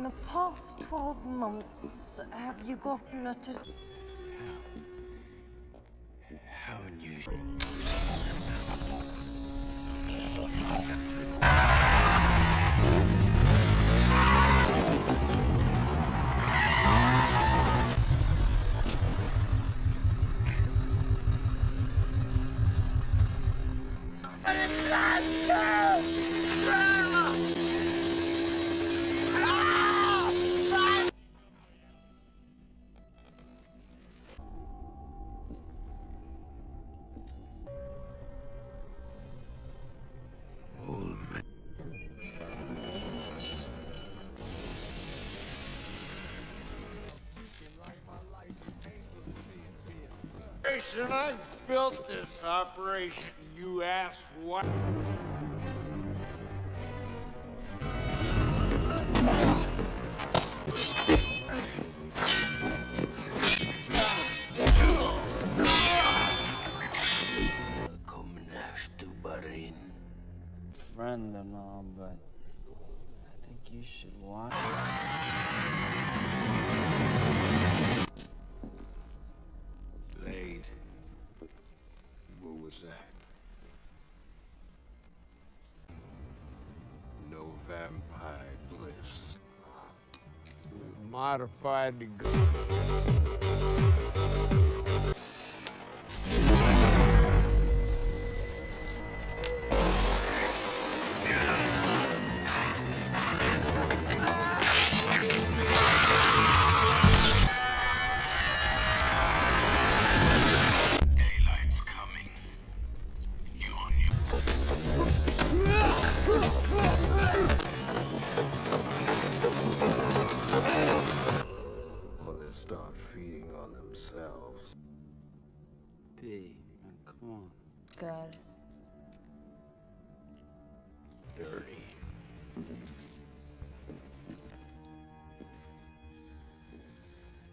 the past 12 months, have you gotten a How unusual. I built this operation, you ask what? Friend and all, but I think you should watch. Blade. What was that? No vampire glyphs. Modified to go. Start feeding on themselves. B, come on. Got it. Dirty.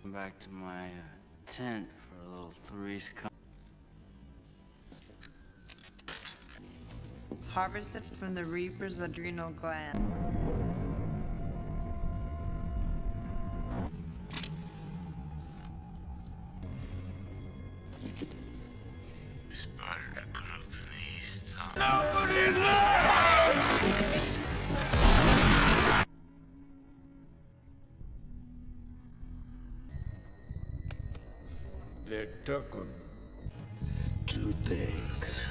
Come back to my tent for a little Three's Company. Harvested from the Reaper's adrenal gland. They took them. Two things.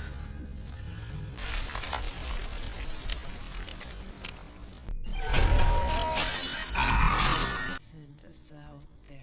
Sent us out there.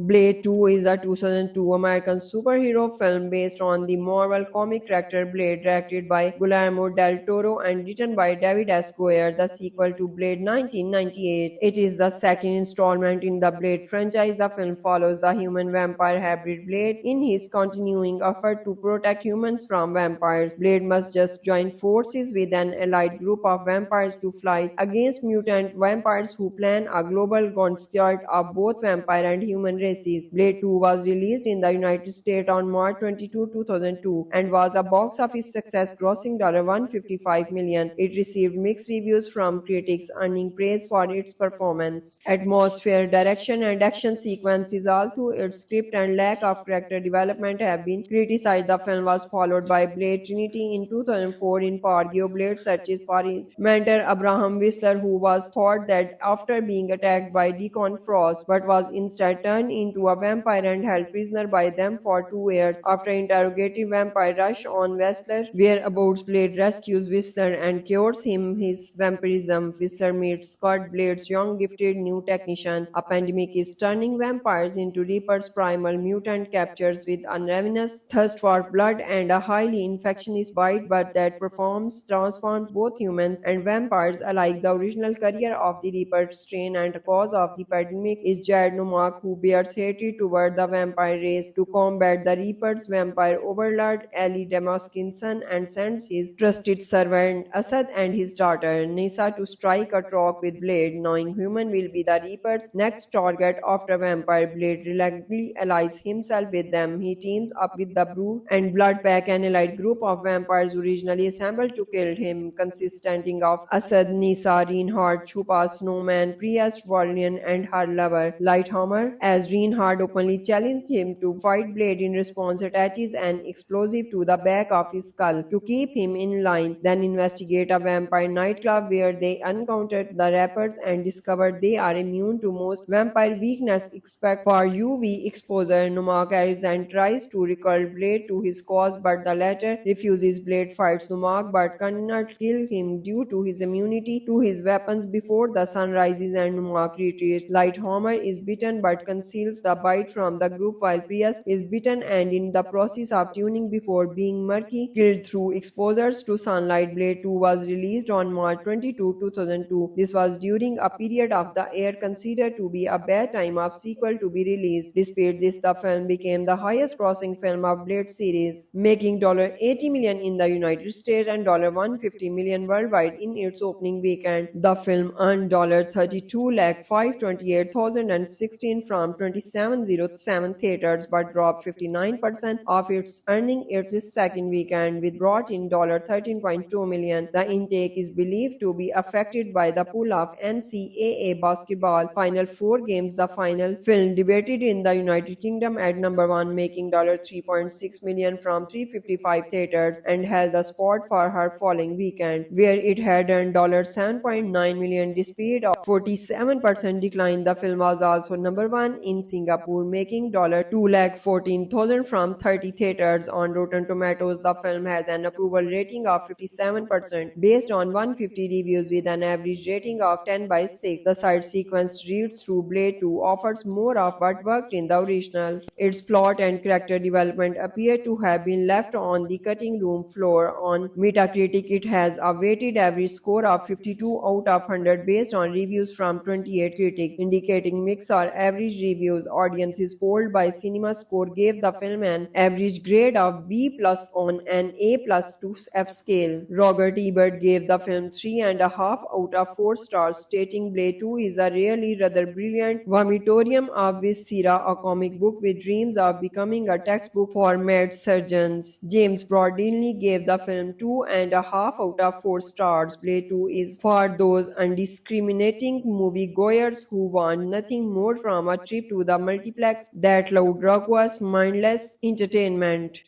Blade 2 is a 2002 American superhero film based on the Marvel comic character Blade, directed by Guillermo del Toro and written by David S. Goyer, the sequel to Blade 1998. It is the second installment in the Blade franchise. The film follows the human-vampire hybrid Blade in his continuing effort to protect humans from vampires. Blade must just join forces with an allied group of vampires to fight against mutant vampires who plan a global onslaught of both vampire and human races. Blade 2 was released in the United States on March 22, 2002 and was a box office success, grossing $155 million. It received mixed reviews from critics, earning praise for its performance, atmosphere, direction, and action sequences. Although its script and lack of character development have been criticized, the film was followed by Blade Trinity in 2004 in Pargio. Blade searches for his mentor Abraham Whistler, who was thought that after being attacked by Deacon Frost, but was instead turned into a vampire and held prisoner by them for 2 years. After interrogating vampire rush on Whistler, whereabouts Blade rescues Whistler and cures him his vampirism. Whistler meets Scott, Blade's young gifted new technician. A pandemic is turning vampires into Reaper's primal mutant captures with a ravenous thirst for blood and a highly infectious bite, but that transforms both humans and vampires alike. The original career of the Reaper strain and cause of the pandemic is Jared Nomak, who bears Blade's hatred toward the vampire race. To combat the Reapers, vampire overlord Ali Damaskin's son and sends his trusted servant Asad and his daughter Nisa to strike a talk with Blade, knowing human will be the Reaper's next target after vampire. Blade reluctantly allies himself with them. He teams up with the Brood and Blood Pack, an allied group of vampires originally assembled to kill him, consisting of Asad, Nisa, Reinhardt, Chupa, Snowman, Priest, Valiant, and her lover, Lighthammer. As Reinhardt openly challenged him to fight, Blade in response attaches an explosive to the back of his skull to keep him in line, then investigate a vampire nightclub where they encountered the rappers and discovered they are immune to most vampire weakness except for UV exposure. Numak arrives and tries to recall Blade to his cause, but the latter refuses. Blade fights Numak but cannot kill him due to his immunity to his weapons before the sun rises and Numak retreats. Lighthammer is bitten but conceals the bite from the group, while Prius is bitten and in the process of tuning before being murky killed through exposures to sunlight. Blade 2 was released on March 22, 2002. This was during a period of the year considered to be a bad time of sequel to be released. Despite this, the film became the highest grossing film of Blade series, making $80 million in the United States and $150 million worldwide in its opening weekend. The film earned $32,528,016 from 2707 theaters but dropped 59% of its earning its second weekend, with brought in $13.2 million. The intake is believed to be affected by the pull of NCAA basketball Final Four games. The final film debuted in the United Kingdom at number 1, making $3.6 million from 355 theaters, and held the spot for her following weekend, where it had earned $7.9 million. Despite a 47% decline, the film was also number 1 in Singapore, making $214,000 from 30 theaters. On Rotten Tomatoes, the film has an approval rating of 57% based on 150 reviews, with an average rating of 10/6. The side sequence read through Blade 2 offers more of what worked in the original. Its plot and character development appear to have been left on the cutting room floor. On Metacritic, it has a weighted average score of 52 out of 100 based on reviews from 28 critics, indicating mixed or average reviews. Audiences polled by CinemaScore gave the film an average grade of B+ on an A+ to F scale. Roger Ebert gave the film 3.5 out of 4 stars, stating Blade 2 is a really rather brilliant vomitorium of viscera, a comic book with dreams of becoming a textbook for mad surgeons. James Broadley gave the film 2.5 out of 4 stars. Blade 2 is for those undiscriminating moviegoers who want nothing more from a trip to the multiplex that loud, raucous, mindless entertainment.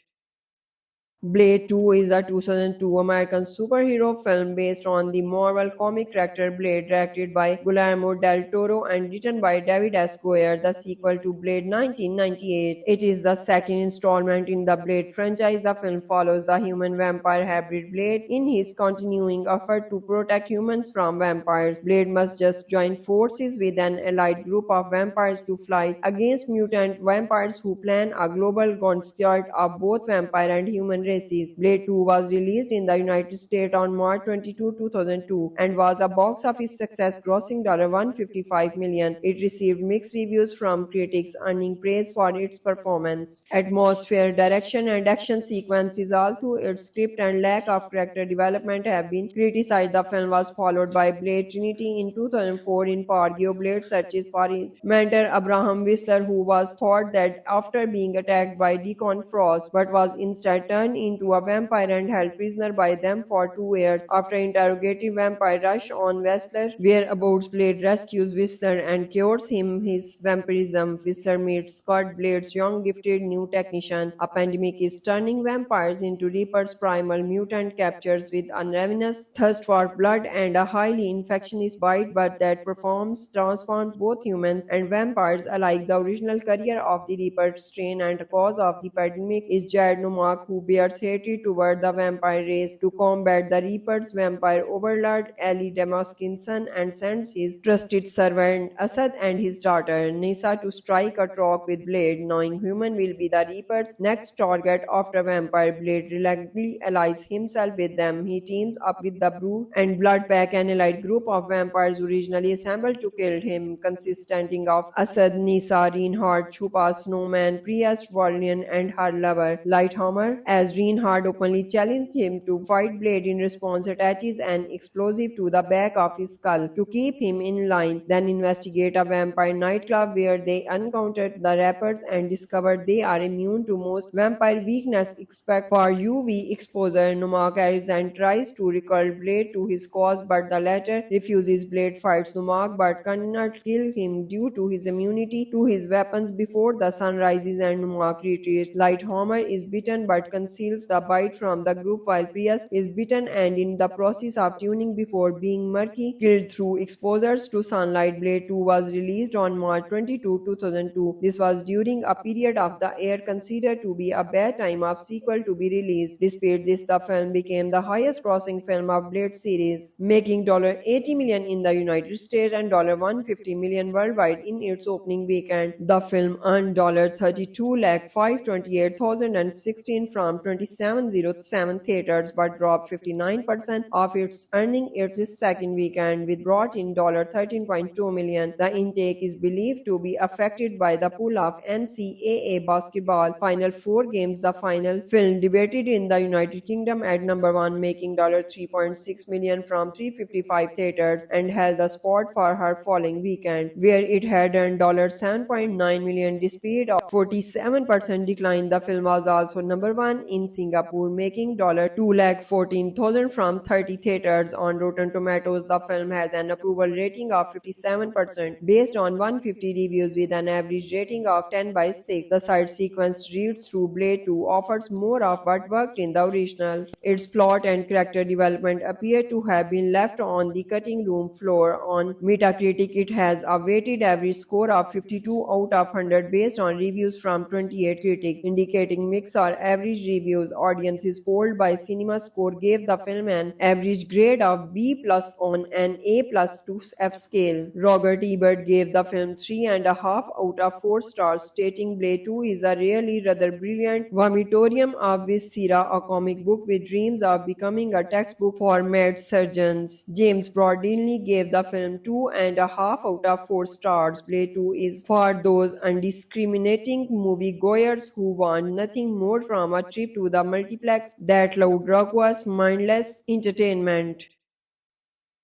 Blade 2 is a 2002 American superhero film based on the Marvel comic character Blade, directed by Guillermo del Toro and written by David S. Goyer, the sequel to Blade 1998. It is the second installment in the Blade franchise. The film follows the human-vampire hybrid Blade in his continuing effort to protect humans from vampires. Blade must just join forces with an allied group of vampires to fight against mutant vampires who plan a global onslaught of both vampire and human races. Blade 2 was released in the United States on March 22, 2002 and was a box office success, grossing $155 million. It received mixed reviews from critics, earning praise for its performance, atmosphere, direction, and action sequences. Although its script and lack of character development have been criticized, the film was followed by Blade Trinity in 2004. In Pargio, Blade searches for his mentor Abraham Whistler, who was thought that after being attacked by Deacon Frost, but was instead turned into a vampire and held prisoner by them for 2 years. After interrogating vampire rush on Whistler, whereabouts Blade rescues Whistler and cures him his vampirism. Whistler meets Scott, Blade's young gifted new technician. A pandemic is turning vampires into Reaper's primal mutant captures with a ravenous thirst for blood and a highly infectious bite, but that transforms both humans and vampires alike. The original career of the Reaper strain and cause of the pandemic is Jared Nomak, who bears Blade's hatred toward the vampire race to combat the Reapers. Vampire overlord Ali Damaskin's son and sends his trusted servant Asad and his daughter Nisa to strike a talk with Blade, knowing human will be the Reaper's next target after vampire. Blade reluctantly allies himself with them. He teams up with the Brood and Bloodpack, an allied group of vampires originally assembled to kill him, consisting of Asad, Nisa, Reinhardt, Chupa, Snowman, Priest, Valiant, and her lover, Lighthammer. As Reinhardt openly challenged him to fight, Blade in response attaches an explosive to the back of his skull to keep him in line, then investigate a vampire nightclub where they encountered the rappers and discovered they are immune to most vampire weakness except for UV exposure. Numak arrives and tries to recall Blade to his cause, but the latter refuses. Blade fights Numak but cannot kill him due to his immunity to his weapons before the sun rises and Numak retreats. Lighthammer is bitten but conceals the bite from the group, while Prius is bitten and in the process of tuning before being murky killed through exposures to sunlight. Blade 2 was released on March 22, 2002. This was during a period of the year considered to be a bad time of sequel to be released. Despite this, the film became the highest grossing film of Blade series, making $80 million in the United States and $150 million worldwide in its opening weekend. The film earned $32,528,016 from 2707 theaters but dropped 59% of its earning its second weekend, with brought in $13.2 million. The intake is believed to be affected by the pull of NCAA basketball Final Four games. The final film debuted in the United Kingdom at number 1, making $3.6 million from 355 theaters, and held the spot for her following weekend, where it had earned $7.9 million. Despite a 47% decline, the film was also number 1 in Singapore, making $214,000 from 30 theaters. On Rotten Tomatoes, the film has an approval rating of 57% based on 150 reviews, with an average rating of 10/6. The side sequence read through Blade 2 offers more of what worked in the original. Its plot and character development appear to have been left on the cutting room floor. On Metacritic, it has a weighted average score of 52 out of 100 based on reviews from 28 critics, indicating mixed or average reviews. Audiences polled by CinemaScore gave the film an average grade of B+ on an A+ to F scale. Robert Ebert gave the film 3.5 out of 4 stars, stating Blade 2 is a really rather brilliant vomitorium of viscera, a comic book with dreams of becoming a textbook for mad surgeons. James Broadley gave the film 2.5 out of 4 stars. Blade 2 is for those undiscriminating moviegoers who want nothing more from a trip to the multiplex that loud, raucous, mindless entertainment.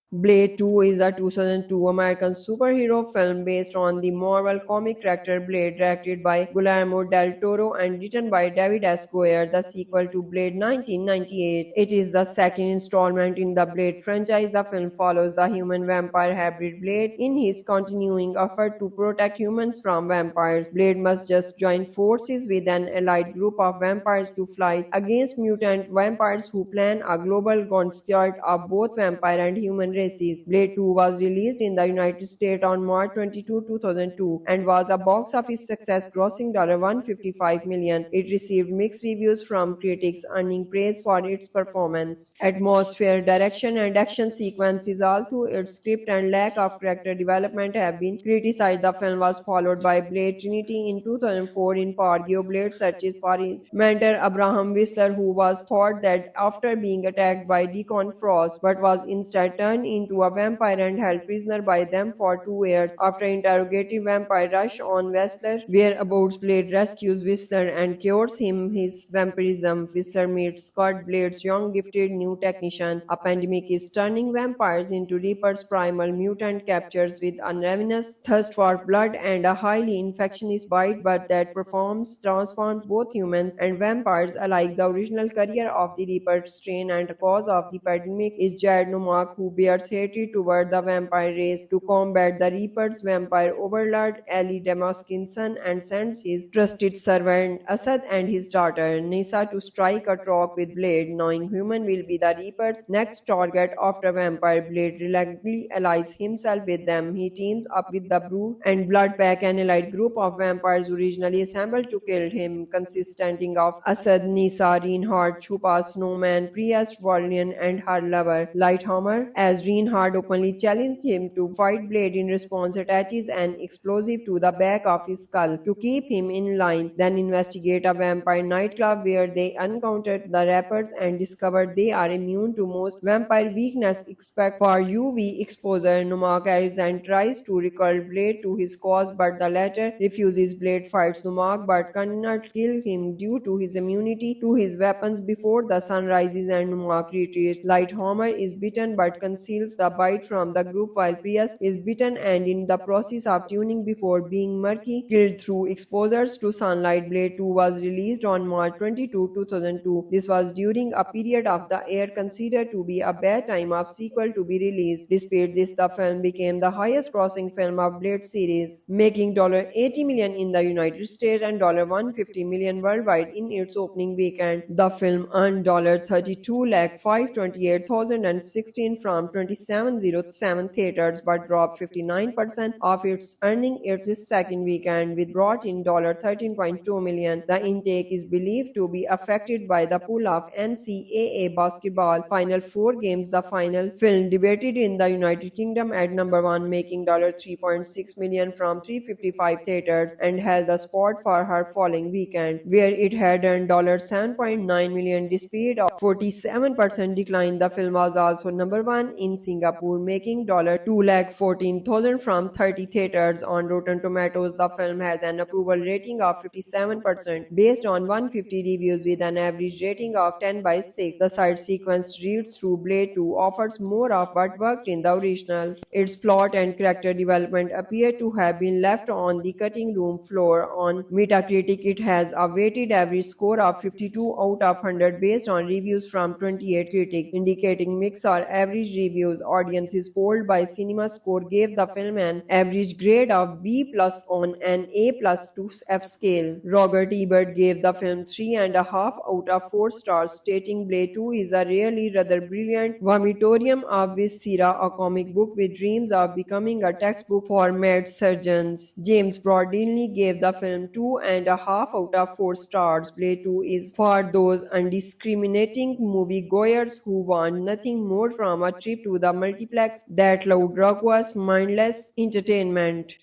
Blade 2 is a 2002 American superhero film based on the Marvel comic character Blade, directed by Guillermo del Toro and written by David S. Goyer, the sequel to Blade 1998. It is the second installment in the Blade franchise. The film follows the human-vampire hybrid Blade in his continuing effort to protect humans from vampires. Blade must just join forces with an allied group of vampires to fight against mutant vampires who plan a global gauntlet of both vampire and human races. Blade 2 was released in the United States on March 22, 2002 and was a box office success, grossing $155 million. It received mixed reviews from critics, earning praise for its performance, atmosphere, direction, and action sequences. Although its script and lack of character development have been criticized, the film was followed by Blade Trinity in 2004. In Pargio, Blade searches for his mentor Abraham Whistler, who was thought that after being attacked by Deacon Frost, but was instead turned into a vampire and held prisoner by them for 2 years. After interrogating vampire rush on Whistler, whereabouts Blade rescues Whistler and cures him his vampirism. Whistler meets Scott, Blade's young gifted new technician. A pandemic is turning vampires into Reaper's primal mutant captures with a ravenous thirst for blood and a highly infectious bite, but that transforms both humans and vampires alike. The original career of the Reaper strain and cause of the pandemic is Jared Nomak, who bears Blair's hatred toward the vampire race to combat the Reaper's vampire overlord Ali Damaskin's son and sends his trusted servant Asad and his daughter Nisa to strike a talk with Blade, knowing human will be the Reaper's next target after vampire. Blade reluctantly allies himself with them. He teams up with the Brood and Blood Pack, an allied group of vampires originally assembled to kill him, consisting of Asad, Nisa, Reinhardt, Chupa, Snowman, Priest, Valiant, and her lover, Lighthammer. As Reinhardt openly challenged him to fight, Blade in response attaches an explosive to the back of his skull to keep him in line, then investigate a vampire nightclub where they encountered the rappers and discovered they are immune to most vampire weakness except for UV exposure. Numak arrives and tries to recall Blade to his cause, but the latter refuses. Blade fights Numak but cannot kill him due to his immunity to his weapons before the sun rises and Numak retreats. Lighthammer is bitten but conceals the bite from the group, while Priest is bitten and in the process of tuning before being murky killed through exposures to sunlight. Blade 2 was released on March 22, 2002. This was during a period of the year considered to be a bad time of sequel to be released. Despite this, the film became the highest grossing film of Blade series, making $80 million in the United States and $150 million worldwide in its opening weekend. The film earned $32,528,016 from 2707 theaters but dropped 59% of its earning its second weekend, with brought in $13.2 million. The intake is believed to be affected by the pull of NCAA basketball Final Four games. The final film debuted in the United Kingdom at number 1, making $3.6 million from 355 theaters, and held the spot for her following weekend, where it had earned $7.9 million. Despite a 47% decline, the film was also number 1 in Singapore, making $214,000 from 30 theaters. On Rotten Tomatoes, the film has an approval rating of 57% based on 150 reviews with an average rating of 10/6. The side sequence read through Blade 2 offers more of what worked in the original. Its plot and character development appear to have been left on the cutting room floor. On Metacritic, it has a weighted average score of 52 out of 100 based on reviews from 28 critics, indicating mixed or average reviews. Audiences polled by CinemaScore gave the film an average grade of B+ on an A+ to F scale. Robert Ebert gave the film 3.5 out of 4 stars, stating Blade 2 is a really rather brilliant vomitorium of viscera, a comic book with dreams of becoming a textbook for mad surgeons. James Broadley gave the film 2.5 out of 4 stars. Blade 2 is for those undiscriminating moviegoers who want nothing more from a trip to the multiplex that loud, raucous, mindless entertainment.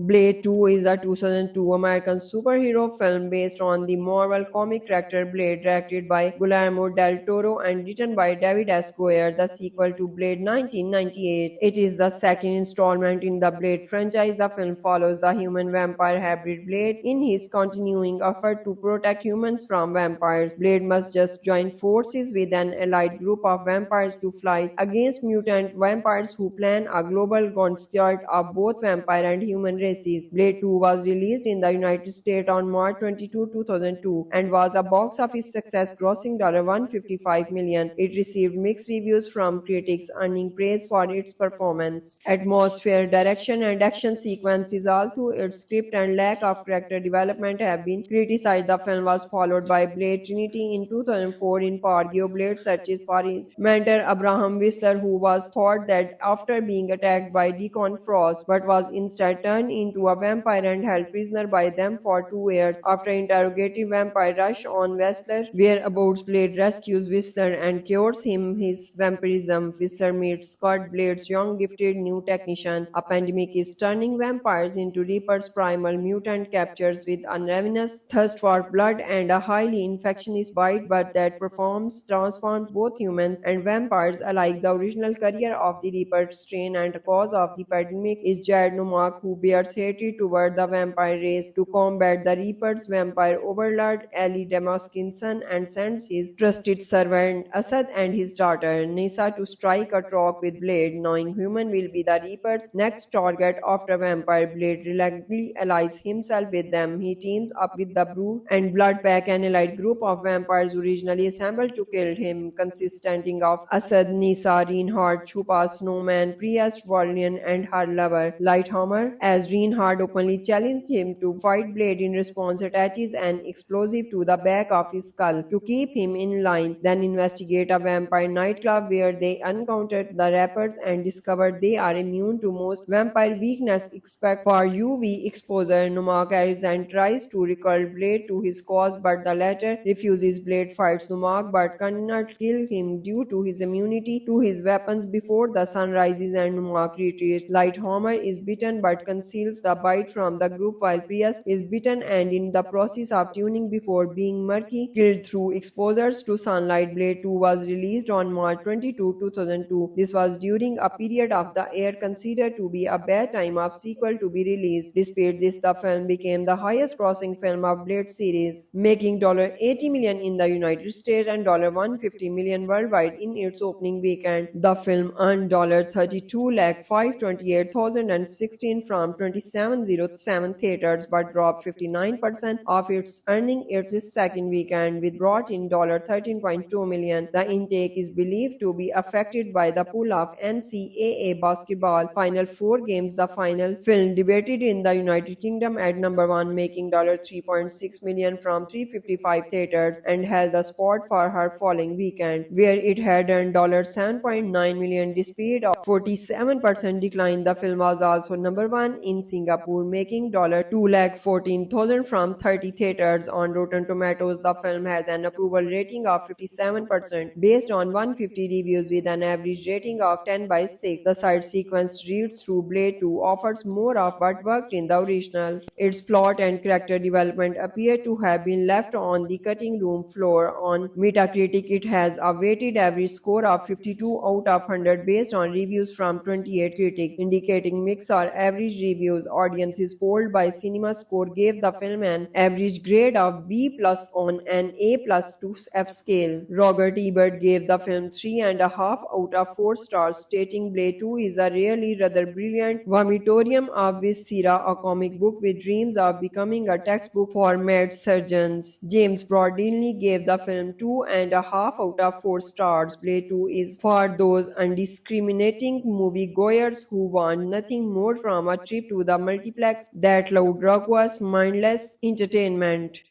Blade 2 is a 2002 American superhero film based on the Marvel comic character Blade, directed by Guillermo del Toro and written by David S. Goyer, the sequel to Blade 1998. It is the second installment in the Blade franchise. The film follows the human-vampire hybrid Blade in his continuing effort to protect humans from vampires. Blade must just join forces with an allied group of vampires to fight against mutant vampires who plan a global onslaught of both vampire and human races. Blade 2 was released in the United States on March 22, 2002 and was a box office success, grossing $155 million. It received mixed reviews from critics, earning praise for its performance, atmosphere, direction, and action sequences. Although its script and lack of character development have been criticized, the film was followed by Blade Trinity in 2004. In part, Blade searches for his mentor Abraham Whistler, who was thought that after being attacked by Deacon Frost, but was instead turned into a vampire and held prisoner by them for 2 years. After interrogating vampire rush on Whistler, whereabouts Blade rescues Whistler and cures him his vampirism. Whistler meets Scott, Blade's young gifted new technician. A pandemic is turning vampires into Reaper's primal mutant captures with a ravenous thirst for blood and a highly infectious bite, but that transforms both humans and vampires alike. The original career of the Reaper strain and cause of the pandemic is Jared Nomak, who bears Blade's hatred toward the vampire race. To combat the Reapers, vampire overlord Ali Damaskin's son and sends his trusted servant Asad and his daughter Nisa to strike a talk with Blade, knowing human will be the Reaper's next target after vampire Blade reluctantly allies himself with them. He teams up with the Brood and Blood Pack, an allied group of vampires originally assembled to kill him, consisting of Asad, Nisa, Reinhardt, Chupa, Snowman, Priest, Valiant, and her lover, Lighthammer. As Reinhardt openly challenged him to fight Blade, in response attaches an explosive to the back of his skull to keep him in line, then investigate a vampire nightclub where they encountered the rappers and discovered they are immune to most vampire weakness except for UV exposure. Numak arrives and tries to recall Blade to his cause, but the latter refuses. Blade fights Numak but cannot kill him due to his immunity to his weapons before the sun rises and Numak retreats. Lighthammer is bitten but conceals the bite from the group, while Prius is bitten and in the process of tuning before being murky killed through exposures to sunlight. Blade 2 was released on March 22, 2002. This was during a period of the year considered to be a bad time of sequel to be released. Despite this, the film became the highest grossing film of Blade series, making $80 million in the United States and $150 million worldwide in its opening weekend. The film earned $32,528,016 from 2707 theaters but dropped 59% of its earning its second weekend, with brought in $13.2 million. The intake is believed to be affected by the pull of NCAA basketball Final Four games. The final film debuted in the United Kingdom at number 1, making $3.6 million from 355 theaters, and held the spot for her following weekend, where it had earned $7.9 million. Despite a 47% decline, the film was also number 1 in Singapore, making $214,000 from 30 theaters. On Rotten Tomatoes, the film has an approval rating of 57% based on 150 reviews, with an average rating of 10/6. The side sequence read through Blade 2 offers more of what worked in the original. Its plot and character development appear to have been left on the cutting room floor. On Metacritic, it has a weighted average score of 52 out of 100 based on reviews from 28 critics, indicating mixed or average reviews. Audiences polled by CinemaScore gave the film an average grade of B+ on an A+ to F scale. Roger Ebert gave the film 3.5 out of 4 stars, stating Blade 2 is a really rather brilliant vomitorium of viscera, a comic book with dreams of becoming a textbook for mad surgeons. James Broadley gave the film 2.5 out of 4 stars. Blade 2 is for those undiscriminating moviegoers who want nothing more from a trip to the multiplex that loud, raucous, mindless entertainment.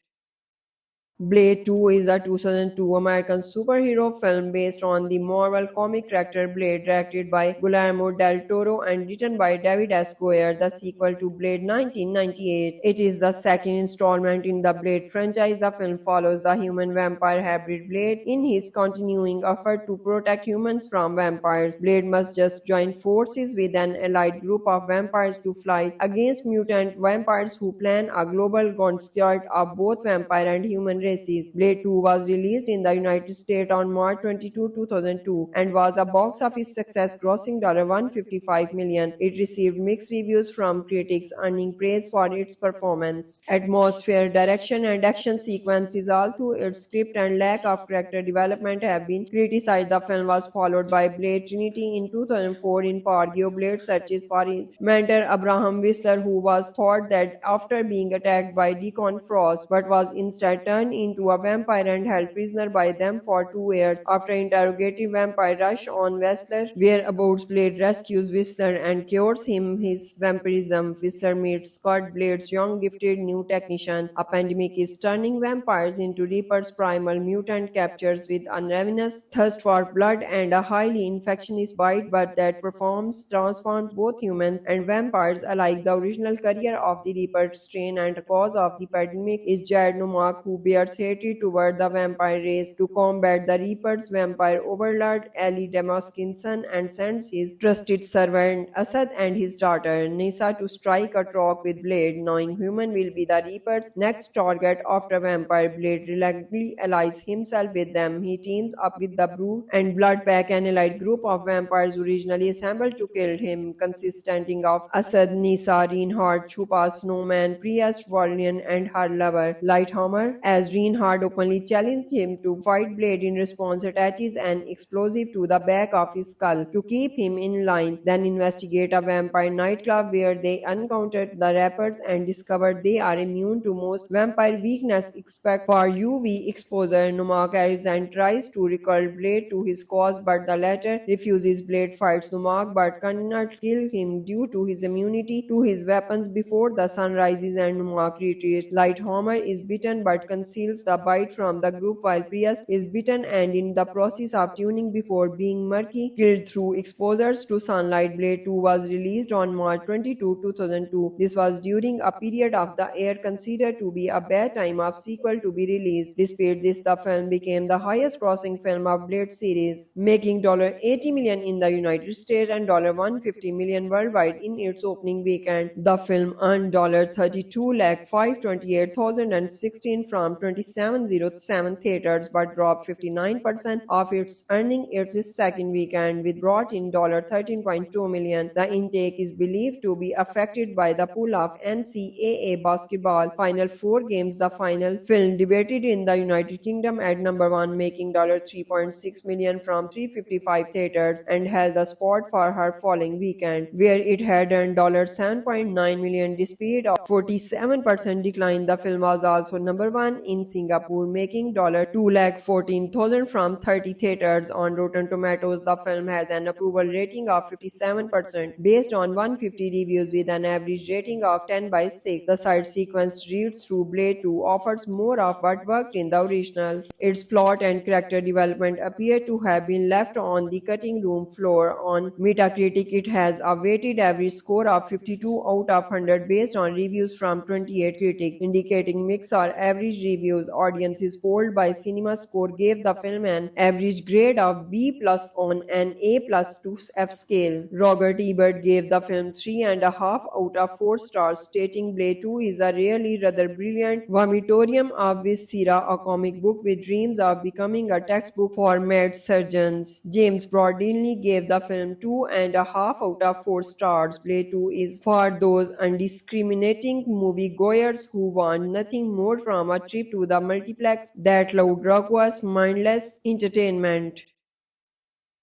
Blade 2 is a 2002 American superhero film based on the Marvel comic character Blade, directed by Guillermo del Toro and written by David S. Goyer, the sequel to Blade 1998. It is the second installment in the Blade franchise. The film follows the human-vampire hybrid Blade in his continuing effort to protect humans from vampires. Blade must just join forces with an allied group of vampires to fight against mutant vampires who plan a global onslaught of both vampire and human races. Blade 2 was released in the United States on March 22, 2002 and was a box office success, grossing $155 million. It received mixed reviews from critics, earning praise for its performance, atmosphere, direction, and action sequences. Although its script and lack of character development have been criticized, the film was followed by Blade Trinity in 2004. In Pargio, Blade searches for his mentor Abraham Whistler, who was thought that after being attacked by Deacon Frost, but was instead turned into a vampire and held prisoner by them for 2 years. After interrogating vampire rush on Whistler, whereabouts Blade rescues Whistler and cures him his vampirism. Whistler meets Scott, Blade's young gifted new technician. A pandemic is turning vampires into Reapers. Primal mutant captures with a ravenous thirst for blood and a highly infectious bite, but that transforms both humans and vampires alike. The original career of the Reaper strain and cause of the pandemic is Jared Nomak, who bears Blad's hatred toward the vampire race to combat the Reapers. Vampire overlord Ali Damaskin's son and sends his trusted servant Asad and his daughter Nisa to strike a talk with Blade, knowing human will be the Reaper's next target after vampire. Blade reluctantly allies himself with them. He teams up with the Brood and Blood Pack, an allied group of vampires originally assembled to kill him, consisting of Asad, Nisa, Reinhardt, Chupa, Snowman, Priest, Valiant, and her lover, Lighthammer. As Reinhardt openly challenged him to fight, Blade in response attaches an explosive to the back of his skull to keep him in line, then investigate a vampire nightclub where they encountered the rappers and discovered they are immune to most vampire weakness except for UV exposure. Numak arrives and tries to recall Blade to his cause, but the latter refuses. Blade fights Numak but cannot kill him due to his immunity to his weapons before the sun rises and Numak retreats. Lighthammer is bitten but conceals the bite from the group, while Prius is bitten and in the process of tuning before being murky killed through exposures to sunlight. Blade 2 was released on March 22, 2002. This was during a period of the year considered to be a bad time of sequel to be released. Despite this, the film became the highest grossing film of Blade series, making $80 million in the United States and $150 million worldwide in its opening weekend. The film earned $32,528,016 from 2707 theaters but dropped 59% of its earning its second weekend, with brought in $13.2 million. The intake is believed to be affected by the pull of NCAA basketball Final Four games. The final film debuted in the United Kingdom at number 1, making $3.6 million from 355 theaters, and held the spot for her following weekend, where it had earned $7.9 million. Despite a 47% decline, the film was also number 1 in Singapore, making $214,000 from 30 theaters. On Rotten Tomatoes, the film has an approval rating of 57% based on 150 reviews, with an average rating of 10/6. The side sequence read through Blade 2 offers more of what worked in the original. Its plot and character development appear to have been left on the cutting room floor. On Metacritic, it has a weighted average score of 52 out of 100 based on reviews from 28 critics, indicating mixed or average reviews. Audiences polled by CinemaScore gave the film an average grade of B+ on an A+ to F scale. Robert Ebert gave the film 3.5 out of 4 stars, stating Blade 2 is a really rather brilliant vomitorium of viscera, a comic book with dreams of becoming a textbook for mad surgeons. James Broadley gave the film 2.5 out of 4 stars. Blade 2 is for those undiscriminating moviegoers who want nothing more from a trip to the multiplex that loud, raucous, mindless entertainment.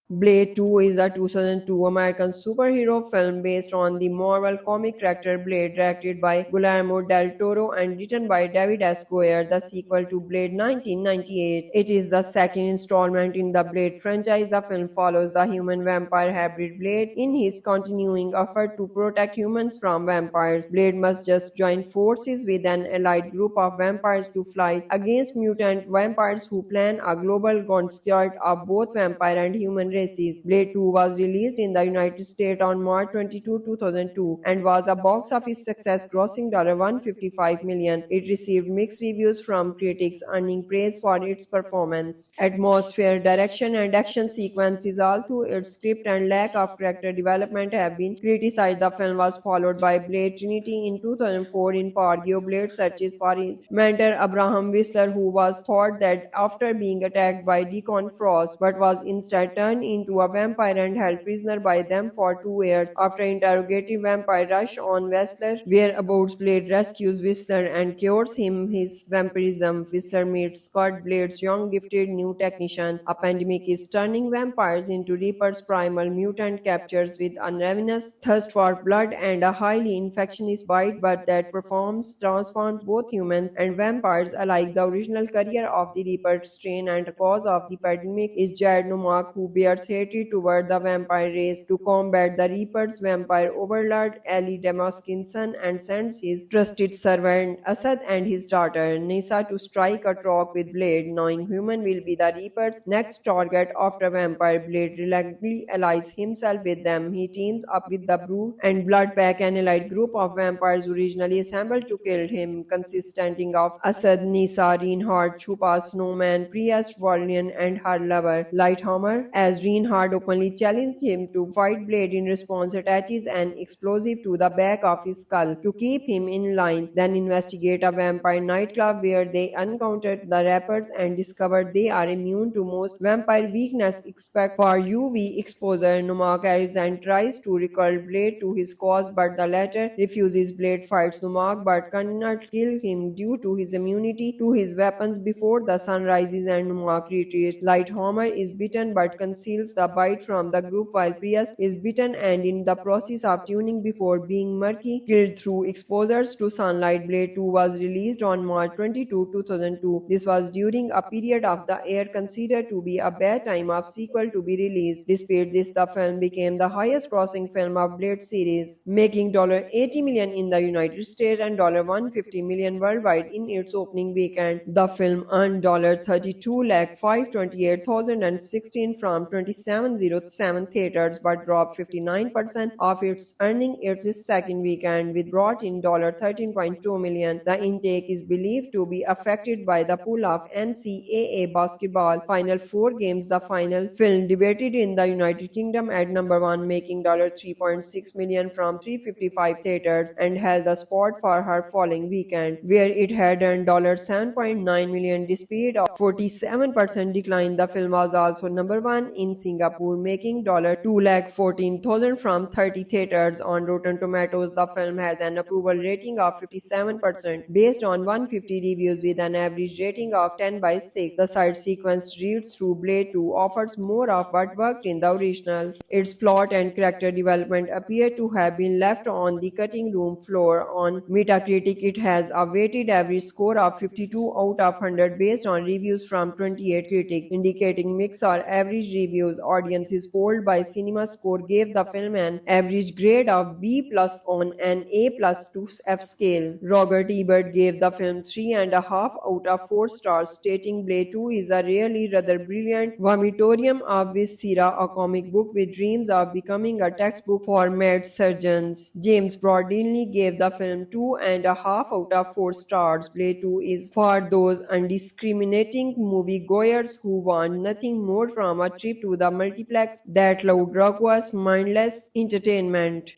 Blade 2 is a 2002 American superhero film based on the Marvel comic character Blade, directed by Guillermo del Toro and written by David S. Goyer, the sequel to Blade 1998. It is the second installment in the Blade franchise. The film follows the human-vampire hybrid Blade in his continuing effort to protect humans from vampires. Blade must just join forces with an allied group of vampires to fight against mutant vampires who plan a global onslaught of both vampire and human races. Blade 2 was released in the United States on March 22, 2002 and was a box office success, grossing $155 million. It received mixed reviews from critics, earning praise for its performance, atmosphere, direction, and action sequences. Although its script and lack of character development have been criticized, the film was followed by Blade Trinity in 2004. In Pargio, Blade searches for his mentor Abraham Whistler, who was thought that after being attacked by Deacon Frost, but was instead turned into a vampire and held prisoner by them for 2 years. After interrogating vampire rush on Whistler, whereabouts Blade rescues Whistler and cures him his vampirism. Whistler meets Scott, Blade's young gifted new technician. A pandemic is turning vampires into Reaper's primal mutant captures with a ravenous thirst for blood and a highly infectious bite, but that transforms both humans and vampires alike. The original career of the Reaper strain and cause of the pandemic is Jared Nomak, who bears shares hatred toward the vampire race. To combat the Reapers, vampire overlord Ali Damaskin's son and sends his trusted servant Asad and his daughter Nisa to strike a trap with Blade, knowing human will be the Reaper's next target after vampire. Blade reluctantly allies himself with them. He teams up with the Brood and Blood Pack, an allied group of vampires originally assembled to kill him, consisting of Asad, Nisa, Reinhardt, Chupa, Snowman, Priest, Valiant, and her lover, Lighthammer. As Reinhardt openly challenged him to fight, Blade in response attaches an explosive to the back of his skull to keep him in line, then investigate a vampire nightclub where they encountered the rappers and discovered they are immune to most vampire weakness except for UV exposure. Numak arrives and tries to recall Blade to his cause, but the latter refuses. Blade fights Numak but cannot kill him due to his immunity to his weapons before the sun rises and Numak retreats. Lighthammer is bitten but conceals the bite from the group, while Priest is bitten and in the process of tuning before being murky killed through exposures to sunlight. Blade 2 was released on March 22, 2002. This was during a period of the year considered to be a bad time of sequel to be released. Despite this, the film became the highest grossing film of Blade series, making $80 million in the United States and $150 million worldwide in its opening weekend. The film earned $32,528,016 from 2707 theaters but dropped 59% of its earning its second weekend, with brought in $13.2 million. The intake is believed to be affected by the pull of NCAA basketball Final Four games. The final film debuted in the United Kingdom at number 1, making $3.6 million from 355 theaters, and held the spot for her following weekend, where it had earned $7.9 million. Despite a 47% decline, the film was also number 1 in Singapore, making $214,000 from 30 theaters. On Rotten Tomatoes, the film has an approval rating of 57% based on 150 reviews, with an average rating of 10/6. The side sequence read through Blade 2 offers more of what worked in the original. Its plot and character development appear to have been left on the cutting room floor. On Metacritic, it has a weighted average score of 52 out of 100 based on reviews from 28 critics, indicating mixed or average reviews. Audiences polled by CinemaScore gave the film an average grade of B+ on an A+ to F scale. Robert Ebert gave the film 3.5 out of 4 stars, stating Blade 2 is a really rather brilliant vomitorium of viscera, a comic book with dreams of becoming a textbook for mad surgeons. James Broadley gave the film 2.5 out of 4 stars. Blade 2 is for those undiscriminating moviegoers who want nothing more from a trip to the multiplex that loud, raucous, mindless entertainment.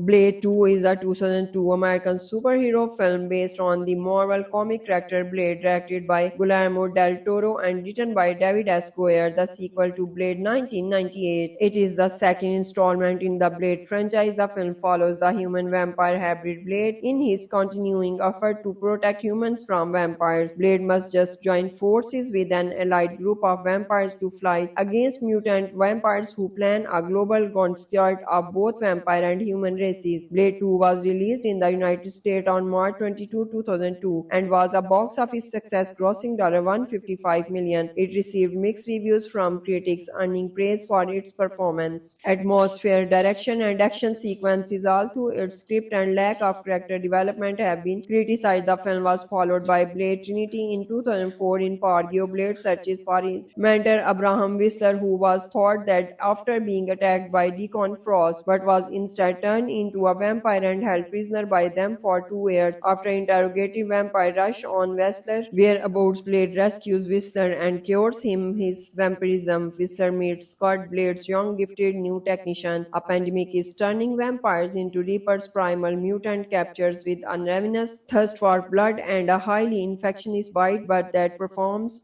Blade 2 is a 2002 American superhero film based on the Marvel comic character Blade, directed by Guillermo del Toro and written by David S. Goyer, the sequel to Blade 1998. It is the second installment in the Blade franchise. The film follows the human-vampire hybrid Blade in his continuing effort to protect humans from vampires. Blade must just join forces with an allied group of vampires to fight against mutant vampires who plan a global onslaught of both vampire and human races. Blade 2 was released in the United States on March 22, 2002 and was a box office success, grossing $155 million. It received mixed reviews from critics, earning praise for its performance, atmosphere, direction, and action sequences. Although its script and lack of character development have been criticized, the film was followed by Blade Trinity in 2004. In part, Blade searches for his mentor Abraham Whistler, who was thought that after being attacked by Deacon Frost, but was instead turned into a vampire and held prisoner by them for 2 years. After interrogating vampire rush on Whistler, whereabouts Blade rescues Whistler and cures him his vampirism. Whistler meets Scott, Blade's young gifted new technician. A pandemic is turning vampires into Reaper's primal mutant captures with a ravenous thirst for blood and a highly infectious bite, but that transforms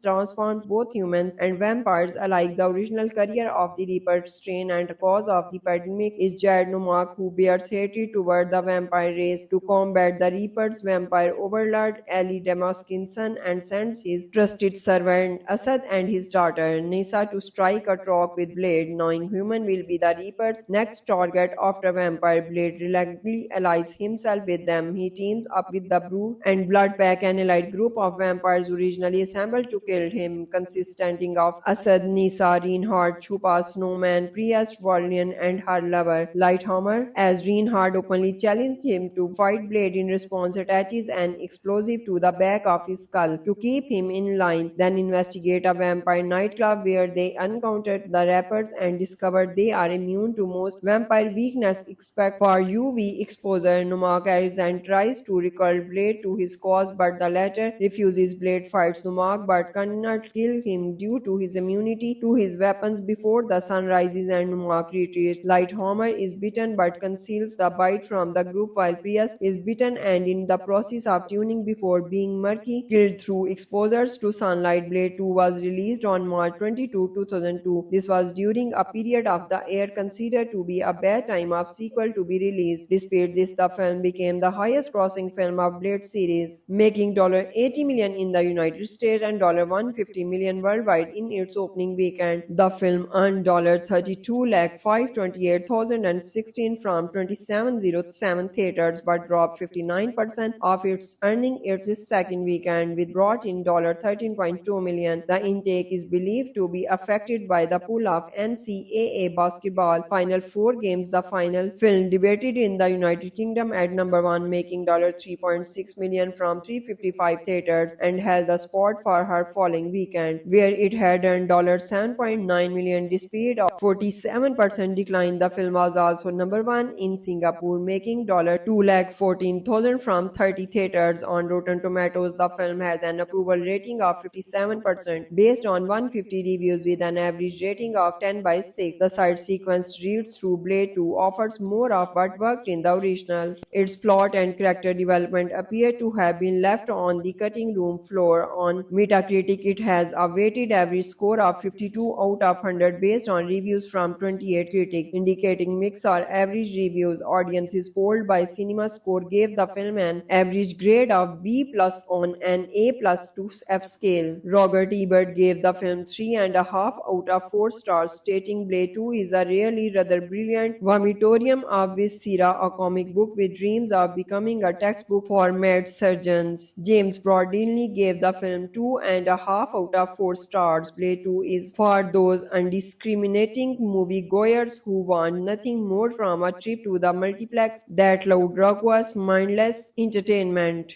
both humans and vampires alike. The original career of the Reaper strain and cause of the pandemic is Jared Nomak, who bears Blair's hatred toward the vampire race to combat the Reapers. Vampire overlord Ali Damaskin's son and sends his trusted servant Asad and his daughter Nisa to strike a talk with Blade, knowing human will be the Reaper's next target after vampire. Blade reluctantly allies himself with them. He teams up with the Brood and Blood Pack, an allied group of vampires originally assembled to kill him, consisting of Asad, Nisa, Reinhardt, Chupa, Snowman, Priest, Valiant, and her lover, Lighthammer. As Reinhardt openly challenged him to fight, Blade in response attaches an explosive to the back of his skull to keep him in line, then investigate a vampire nightclub where they encountered the rappers and discovered they are immune to most vampire weakness except for UV exposure. Numak arrives and tries to recall Blade to his cause, but the latter refuses. Blade fights Numak but cannot kill him due to his immunity to his weapons before the sun rises and Numak retreats. Lighthammer is bitten but conceals the bite from the group, while Prius is bitten and in the process of tuning before being murky killed through exposures to sunlight. Blade 2 was released on March 22, 2002. This was during a period of the year considered to be a bad time of sequel to be released. Despite this, the film became the highest grossing film of Blade series, making $80 million in the United States and $150 million worldwide in its opening weekend. The film earned $32,528,016 from 2707 theaters but dropped 59% of its earning its second weekend, with brought in $13.2 million. The intake is believed to be affected by the pull of NCAA basketball Final Four games. The final film debuted in the United Kingdom at number 1, making $3.6 million from 355 theaters, and held the spot for her following weekend, where it had earned $7.9 million. Despite a 47% decline, the film was also number 1 in Singapore, making $214,000 from 30 theaters. On Rotten Tomatoes, the film has an approval rating of 57% based on 150 reviews, with an average rating of 10/6. The side sequence read through Blade 2 offers more of what worked in the original. Its plot and character development appear to have been left on the cutting room floor. On Metacritic, it has a weighted average score of 52 out of 100 based on reviews from 28 critics, indicating mixed or average reviews. Audiences polled by CinemaScore gave the film an average grade of B+ on an A+ to F scale. Robert Ebert gave the film 3.5 out of 4 stars, stating Blade 2 is a really rather brilliant vomitorium of viscera, a comic book with dreams of becoming a textbook for mad surgeons. James Broadley gave the film 2.5 out of 4 stars. Blade 2 is for those undiscriminating moviegoers who want nothing more from a trip to the multiplex that loud, raucous, mindless entertainment.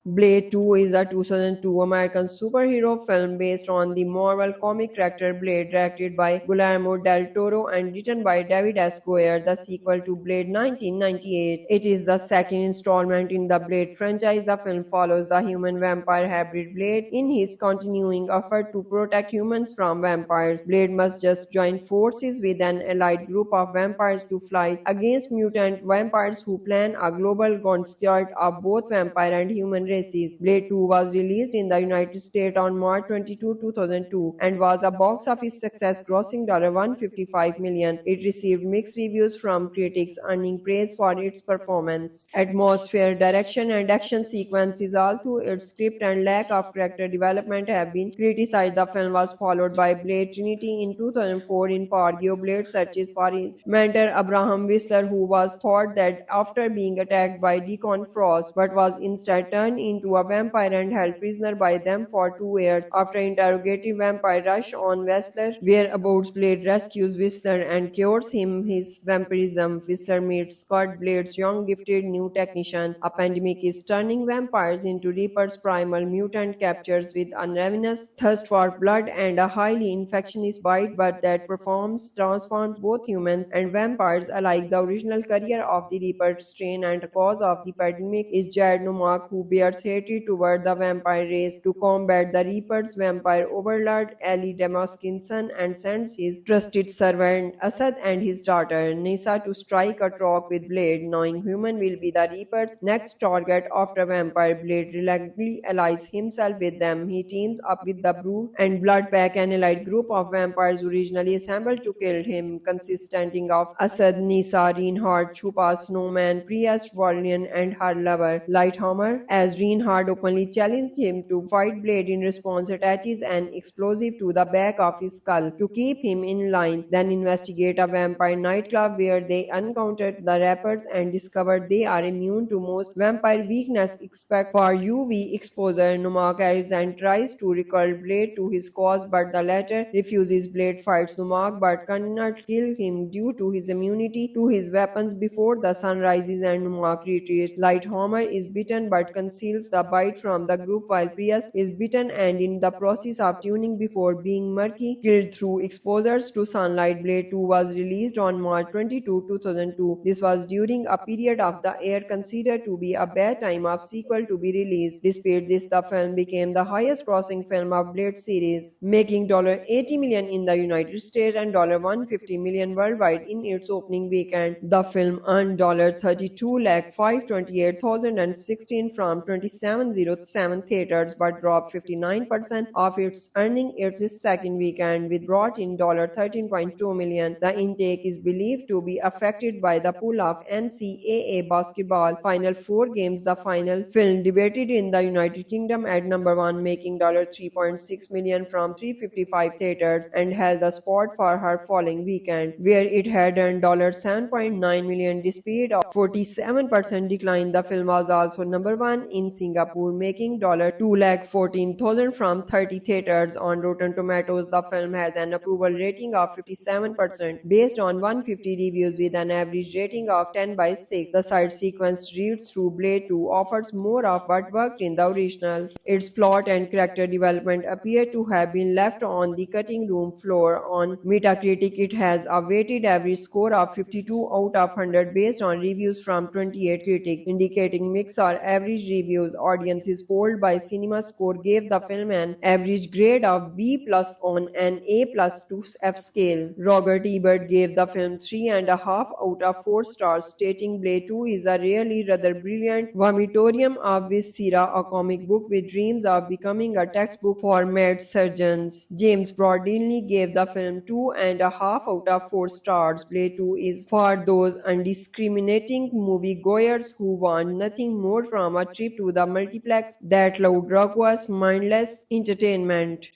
Blade 2 is a 2002 American superhero film based on the Marvel comic character Blade, directed by Guillermo del Toro and written by David S. Goyer, the sequel to Blade 1998. It is the second installment in the Blade franchise. The film follows the human-vampire hybrid Blade in his continuing effort to protect humans from vampires. Blade must just join forces with an allied group of vampires to fight against mutant vampires who plan a global onslaught of both vampire and human races. Blade 2 was released in the United States on March 22, 2002 and was a box office success, grossing $155 million. It received mixed reviews from critics, earning praise for its performance, atmosphere, direction, and action sequences. Although its script and lack of character development have been criticized, the film was followed by Blade Trinity in 2004. In Pargio, Blade searches for his mentor Abraham Whistler, who was thought dead after being attacked by Deacon Frost, but was instead turned into a vampire and held prisoner by them for 2 years. After interrogating vampire rush on Whistler, whereabouts Blade rescues Whistler and cures him his vampirism. Whistler meets Scott, Blade's young gifted new technician. A pandemic is turning vampires into Reapers. Primal mutant captures with a ravenous thirst for blood and a highly infectious bite, but that transforms both humans and vampires alike. The original career of the Reaper strain and cause of the pandemic is Jared Nomak, who bears Blad's hatred toward the vampire race to combat the Reapers. Vampire overlord Ali Damaskin's son and sends his trusted servant Asad and his daughter Nisa to strike a talk with Blade, knowing human will be the Reaper's next target after vampire. Blade reluctantly allies himself with them. He teams up with the Brew and Blood Pack, an allied group of vampires originally assembled to kill him, consisting of Asad, Nisa, Reinhardt, Chupa, Snowman, Priest, Valiant, and her lover, Lighthammer. As Reinhardt openly challenged him to fight, Blade in response attaches an explosive to the back of his skull to keep him in line, then investigate a vampire nightclub where they encountered the rappers and discovered they are immune to most vampire weakness except for UV exposure. Numak arrives and tries to recall Blade to his cause, but the latter refuses. Blade fights Numak but cannot kill him due to his immunity to his weapons before the sun rises and Numak retreats. Lighthammer is bitten but conceals the bite from the group, while Prius is bitten and in the process of tuning before being murky killed through exposures to sunlight. Blade 2 was released on March 22, 2002. This was during a period of the year considered to be a bad time of sequel to be released. Despite this, the film became the highest grossing film of Blade series, making $80 million in the United States and $150 million worldwide in its opening weekend. The film earned $32,528,016 from 2707 theaters but dropped 59% of its earning its second weekend, with brought in $13.2 million. The intake is believed to be affected by the pull of NCAA basketball Final Four games. The final film debuted in the United Kingdom at number 1, making $3.6 million from 355 theaters, and held the spot for her following weekend, where it had earned $7.9 million. Despite a 47% decline, the film was also number 1 in Singapore, making $214,000 from 30 theaters. On Rotten Tomatoes, the film has an approval rating of 57% based on 150 reviews, with an average rating of 10/6. The side sequence read through Blade 2 offers more of what worked in the original. Its plot and character development appear to have been left on the cutting room floor. On Metacritic, it has a weighted average score of 52 out of 100 based on reviews from 28 critics, indicating mixed or average reviews. Audiences polled by CinemaScore gave the film an average grade of B+ on an A+ to F scale. Robert Ebert gave the film 3.5 out of 4 stars, stating Blade 2 is a really rather brilliant vomitorium of viscera, a comic book with dreams of becoming a textbook for mad surgeons. James Broadley gave the film 2.5 out of 4 stars. Blade 2 is for those undiscriminating moviegoers who want nothing more from a trip to the multiplex that loud, raucous, mindless entertainment.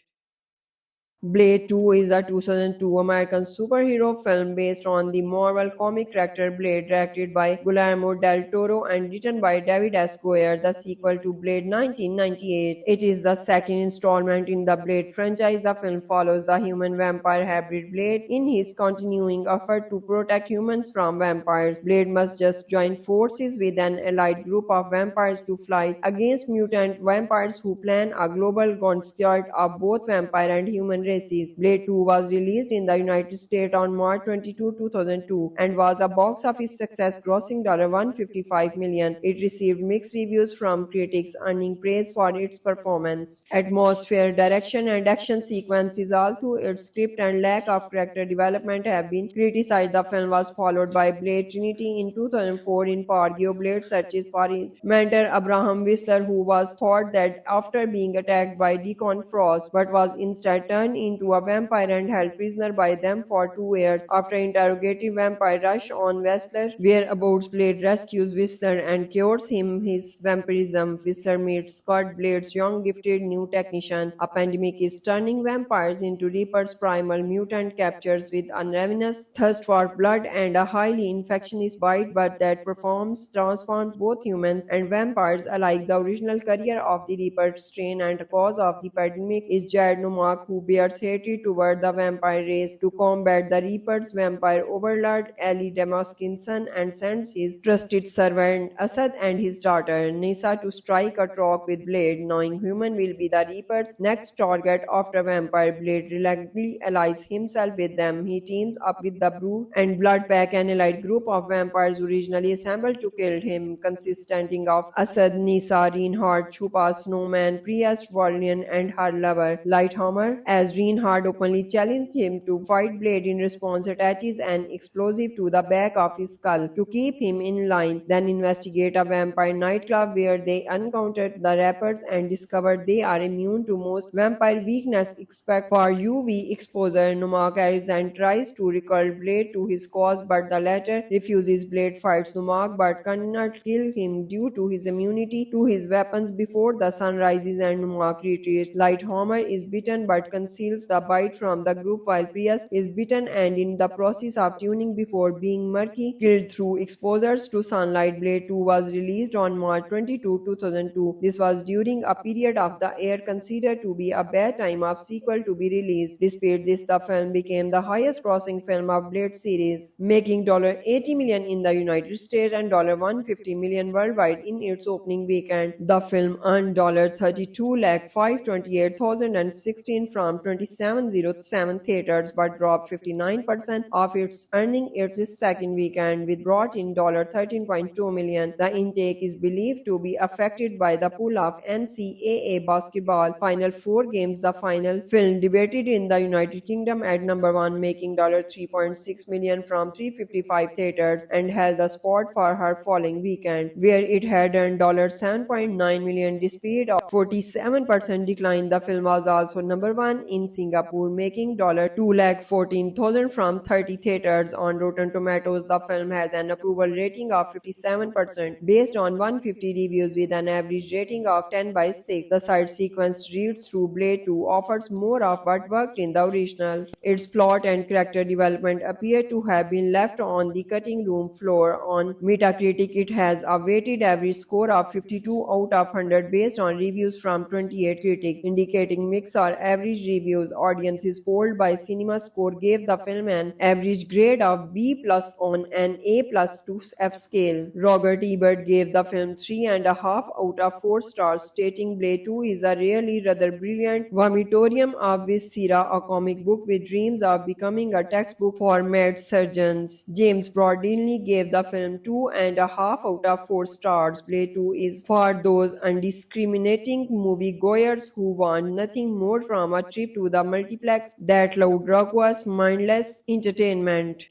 Blade 2 is a 2002 American superhero film based on the Marvel comic character Blade, directed by Guillermo del Toro and written by David S. Goyer, the sequel to Blade 1998. It is the second installment in the Blade franchise. The film follows the human-vampire hybrid Blade in his continuing effort to protect humans from vampires. Blade must just join forces with an allied group of vampires to fight against mutant vampires who plan a global onslaught of both vampire and human races. Blade 2 was released in the United States on March 22, 2002 and was a box office success, grossing $155 million. It received mixed reviews from critics, earning praise for its performance, atmosphere, direction, and action sequences. Although its script and lack of character development have been criticized, the film was followed by Blade Trinity in 2004. In Pargio, Blade searches for his mentor Abraham Whistler, who was thought that after being attacked by Deacon Frost, but was instead turned into a vampire and held prisoner by them for 2 years. After interrogating vampire rush on Whistler, whereabouts Blade rescues Whistler and cures him his vampirism. Whistler meets Scott, Blade's young gifted new technician. A pandemic is turning vampires into Reaper's primal mutant captures with a ravenous thirst for blood and a highly infectious bite, but that transforms both humans and vampires alike. The original career of the Reaper strain and cause of the pandemic is Jared Nomak, who bears Blair's hatred toward the vampire race. To combat the Reapers, vampire overlord Ali Damaskin's son and sends his trusted servant Asad and his daughter Nisa to strike a talk with Blade, knowing human will be the Reaper's next target after vampire. Blade reluctantly allies himself with them. He teams up with the Brood and Blood Pack, an allied group of vampires originally assembled to kill him, consisting of Asad, Nisa, Reinhardt, Chupa, Snowman, Priest, Valiant, and her lover, Lighthammer. As Reinhardt openly challenged him to fight, Blade in response attaches an explosive to the back of his skull to keep him in line, then investigate a vampire nightclub where they encountered the rappers and discovered they are immune to most vampire weakness except for UV exposure. Numak arrives and tries to recall Blade to his cause, but the latter refuses. Blade fights Numak but cannot kill him due to his immunity to his weapons before the sun rises and Numak retreats. Lighthammer is bitten but conceals the bite from the group, while Priest is bitten and in the process of tuning before being murky killed through exposures to sunlight. Blade 2 was released on March 22, 2002. This was during a period of the year considered to be a bad time of sequel to be released. Despite this, the film became the highest grossing film of Blade series, making $80 million in the United States and $150 million worldwide in its opening weekend. The film earned $32,528,016 from 2707 theaters but dropped 59% of its earning its second weekend, with brought in $13.2 million. The intake is believed to be affected by the pull of NCAA basketball Final Four games. The final film debuted in the United Kingdom at number 1, making $3.6 million from 355 theaters, and held the spot for her following weekend, where it had earned $7.9 million. Despite a 47% decline, the film was also number 1 in Singapore, making $214,000 from 30 theaters. On Rotten Tomatoes, the film has an approval rating of 57% based on 150 reviews, with an average rating of 10/6. The side sequence read through Blade 2 offers more of what worked in the original. Its plot and character development appear to have been left on the cutting room floor. On Metacritic, it has a weighted average score of 52 out of 100 based on reviews from 28 critics, indicating mixed or average reviews. Audiences polled by CinemaScore gave the film an average grade of B+ on an A+ to F scale. Robert Ebert gave the film 3.5 out of 4 stars, stating Blade 2 is a really rather brilliant vomitorium of viscera, a comic book with dreams of becoming a textbook for mad surgeons. James Broadley gave the film 2.5 out of 4 stars. Blade 2 is for those undiscriminating moviegoers who want nothing more from a trip to the multiplex that loud, raucous, mindless entertainment.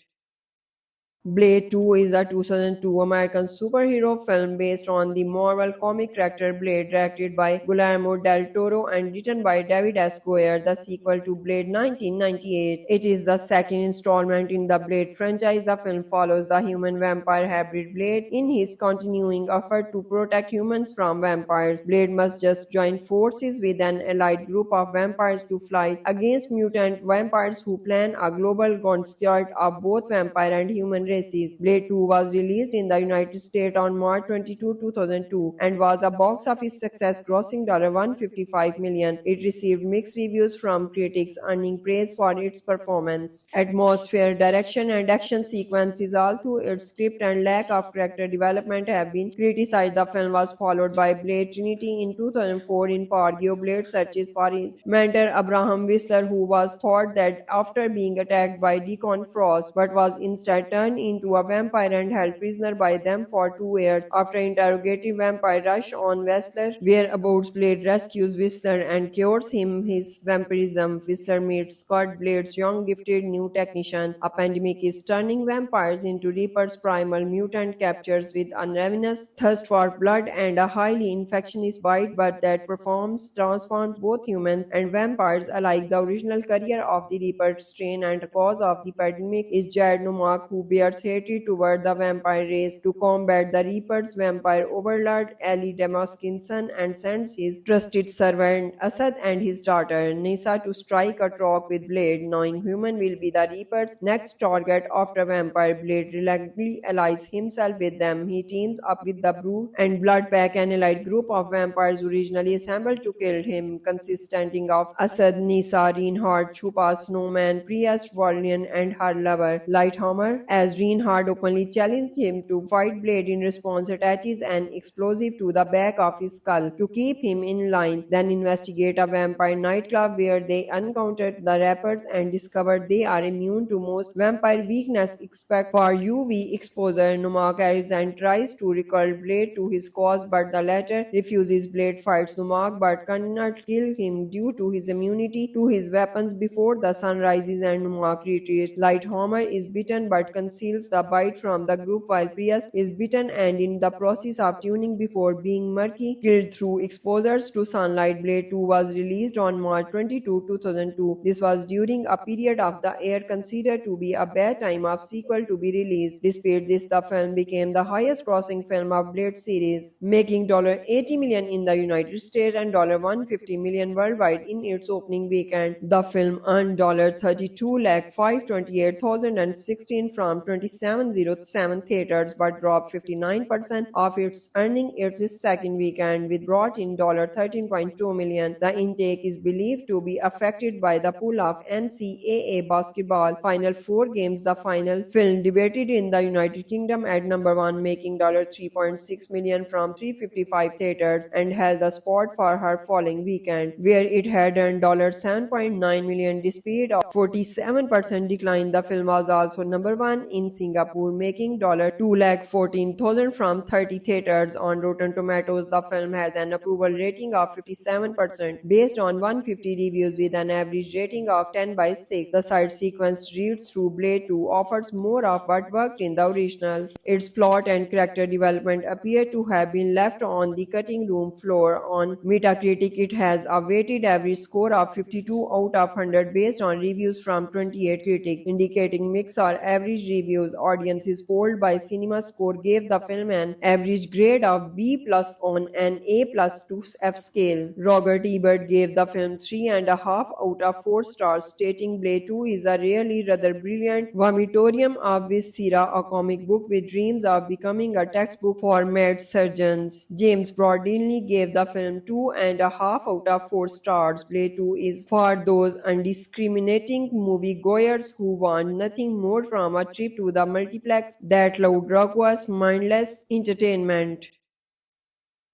Blade 2 is a 2002 American superhero film based on the Marvel comic character Blade, directed by Guillermo del Toro and written by David S. Goyer, the sequel to Blade 1998. It is the second installment in the Blade franchise. The film follows the human-vampire hybrid Blade in his continuing effort to protect humans from vampires. Blade must just join forces with an allied group of vampires to fight against mutant vampires who plan a global onslaught of both vampire and human races. Blade 2 was released in the United States on March 22, 2002 and was a box office success, grossing $155 million. It received mixed reviews from critics, earning praise for its performance, atmosphere, direction, and action sequences. Although its script and lack of character development have been criticized, the film was followed by Blade Trinity in 2004. In part, Blade searches for his mentor Abraham Whistler, who was thought that after being attacked by Deacon Frost, but was instead turned into a vampire and held prisoner by them for 2 years. After interrogating vampire rush on Whistler, whereabouts Blade rescues Whistler and cures him his vampirism. Whistler meets Scott, Blade's young gifted new technician. A pandemic is turning vampires into Reaper's primal mutant captures with a ravenous thirst for blood and a highly infectious bite, but that transforms both humans and vampires alike. The original career of the Reaper strain and cause of the pandemic is Jared Nomak, who bears Blair's hatred toward the vampire race to combat the Reapers. Vampire overlord Ali Damaskin's son and sends his trusted servant Asad and his daughter Nisa to strike a talk with Blade, knowing human will be the Reaper's next target after vampire. Blade reluctantly allies himself with them. He teams up with the Brood and Blood Pack, an allied group of vampires originally assembled to kill him, consisting of Asad, Nisa, Reinhardt, Chupa, Snowman, Priest, Valiant, and her lover, Lighthammer. As Reinhardt openly challenged him to fight, Blade in response attaches an explosive to the back of his skull to keep him in line, then investigate a vampire nightclub where they encountered the rappers and discovered they are immune to most vampire weakness except for UV exposure. Numak arrives and tries to recall Blade to his cause, but the latter refuses. Blade fights Numak but cannot kill him due to his immunity to his weapons before the sun rises and Numak retreats. Lighthammer is bitten but conceals the bite from the group, while Prius is bitten and in the process of tuning before being murky killed through exposures to sunlight. Blade 2 was released on March 22, 2002. This was during a period of the year considered to be a bad time of sequel to be released. Despite this, the film became the highest grossing film of Blade series, making $80 million in the United States and $150 million worldwide in its opening weekend. The film earned $32,528,016 from 2707 theaters but dropped 59% of its earning its second weekend, with brought in $13.2 million. The intake is believed to be affected by the pull of NCAA basketball Final Four games. The final film debuted in the United Kingdom at number 1, making $3.6 million from 355 theaters, and held the spot for her following weekend, where it had earned $7.9 million. Despite a 47% decline, the film was also number 1 in Singapore, making $214,000 from 30 theaters. On Rotten Tomatoes, the film has an approval rating of 57% based on 150 reviews, with an average rating of 10/6. The side sequence read through Blade 2 offers more of what worked in the original. Its plot and character development appear to have been left on the cutting room floor. On Metacritic, it has a weighted average score of 52 out of 100 based on reviews from 28 critics, indicating mixed or average reviews. Audiences polled by CinemaScore gave the film an average grade of B+ on an A+ to F scale. Robert Ebert gave the film 3.5 out of 4 stars, stating Blade 2 is a really rather brilliant vomitorium of viscera, a comic book with dreams of becoming a textbook for mad surgeons. James Broadley gave the film 2.5 out of 4 stars. Blade 2 is for those undiscriminating moviegoers who want nothing more from a trip to the multiplex that loud, raucous, mindless entertainment.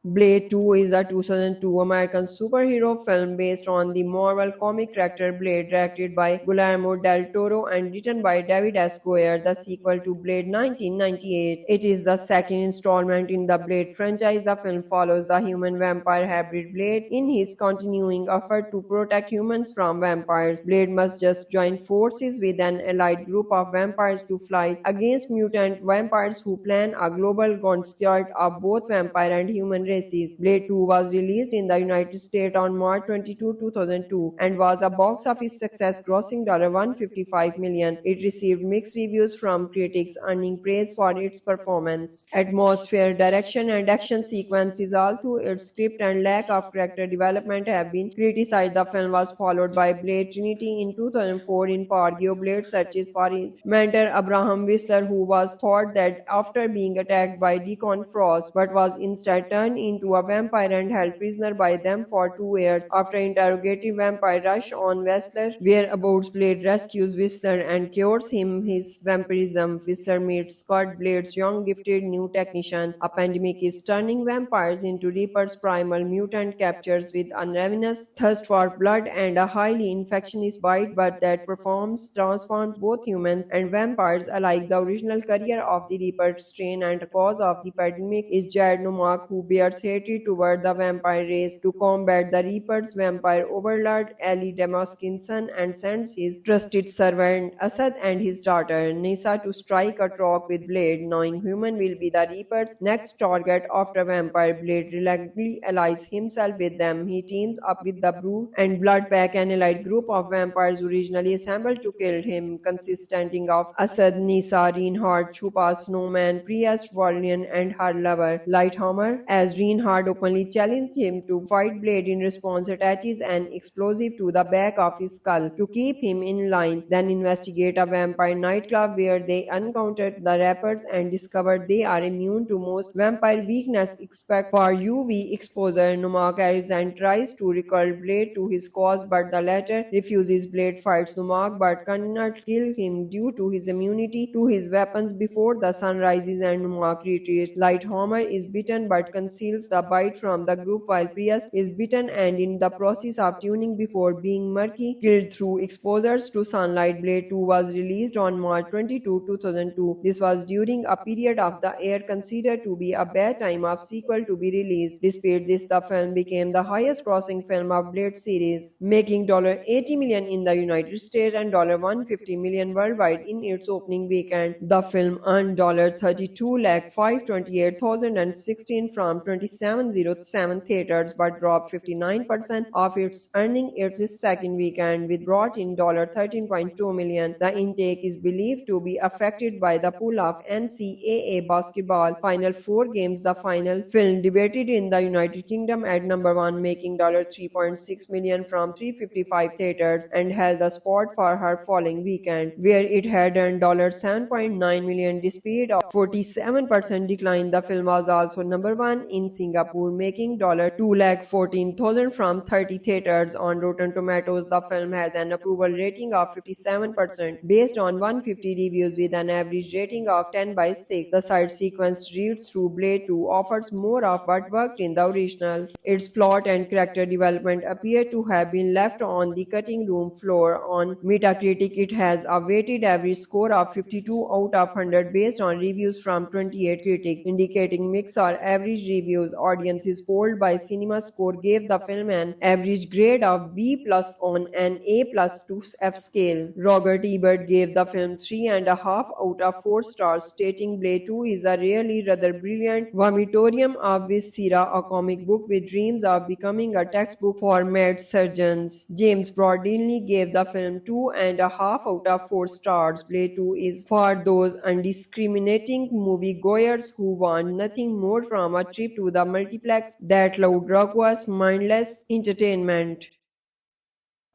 Blade 2 is a 2002 American superhero film based on the Marvel comic character Blade, directed by Guillermo del Toro and written by David S. Goyer, the sequel to Blade 1998. It is the second installment in the Blade franchise. The film follows the human-vampire hybrid Blade in his continuing effort to protect humans from vampires. Blade must just join forces with an allied group of vampires to fight against mutant vampires who plan a global onslaught of both vampire and human races. Blade 2 was released in the United States on March 22, 2002 and was a box office success, grossing $155 million. It received mixed reviews from critics, earning praise for its performance, atmosphere, direction, and action sequences. Although its script and lack of character development have been criticized, the film was followed by Blade Trinity in 2004. In Pargio, Blade searches for his mentor Abraham Whistler, who was thought dead after being attacked by Deacon Frost, but was instead turned into a vampire and held prisoner by them for 2 years. After interrogating vampire rush on Whistler, whereabouts Blade rescues Whistler and cures him his vampirism. Whistler meets Scott, Blade's young gifted new technician. A pandemic is turning vampires into Reapers. Primal mutant captures with a ravenous thirst for blood and a highly infectious bite, but that transforms both humans and vampires alike. The original career of the Reaper strain and cause of the pandemic is Jared Nomak, who bears Blad's hatred toward the vampire race to combat the Reapers. Vampire overlord Ali Damaskin's son and sends his trusted servant Asad and his daughter Nisa to strike a talk with Blade, knowing human will be the Reaper's next target after vampire. Blade reluctantly allies himself with them. He teams up with the Brew and Blood Pack, an allied group of vampires originally assembled to kill him, consisting of Asad, Nisa, Reinhardt, Chupa, Snowman, Priest, Valiant, and her lover Lighthammer. As Reinhardt openly challenged him to fight, Blade in response attaches an explosive to the back of his skull to keep him in line, then investigate a vampire nightclub where they encountered the rappers and discovered they are immune to most vampire weakness except for UV exposure. Numak arrives and tries to recall Blade to his cause, but the latter refuses. Blade fights Numak but cannot kill him due to his immunity to his weapons before the sun rises and Numak retreats. Lighthammer is bitten but conceals the bite from the group, while Prius is bitten and in the process of tuning before being murky killed through exposures to sunlight. Blade 2 was released on March 22, 2002. This was during a period of the year considered to be a bad time of sequel to be released. Despite this, the film became the highest grossing film of Blade series, making $80 million in the United States and $150 million worldwide in its opening weekend. The film earned $32,528,016 from 2707 theaters but dropped 59% of its earning its second weekend, with brought in $13.2 million. The intake is believed to be affected by the pull of NCAA basketball Final Four games. The final film debuted in the United Kingdom at number 1, making $3.6 million from 355 theaters, and held the spot for her following weekend, where it had earned $7.9 million. Despite a 47% decline, the film was also number 1 in Singapore, making $214,000 from 30 theaters. On Rotten Tomatoes, the film has an approval rating of 57% based on 150 reviews, with an average rating of 10/6. The side sequence read through Blade 2 offers more of what worked in the original. Its plot and character development appear to have been left on the cutting room floor. On Metacritic, it has a weighted average score of 52 out of 100 based on reviews from 28 critics, indicating mixed or average reviews. Audiences polled by CinemaScore gave the film an average grade of B+ on an A+ to F scale. Robert Ebert gave the film 3.5 out of 4 stars, stating Blade 2 is a really rather brilliant vomitorium of viscera, a comic book with dreams of becoming a textbook for mad surgeons. James Broadley gave the film 2.5 out of 4 stars. Blade 2 is for those undiscriminating moviegoers who want nothing more from a trip to the multiplex that loud, raucous, mindless entertainment.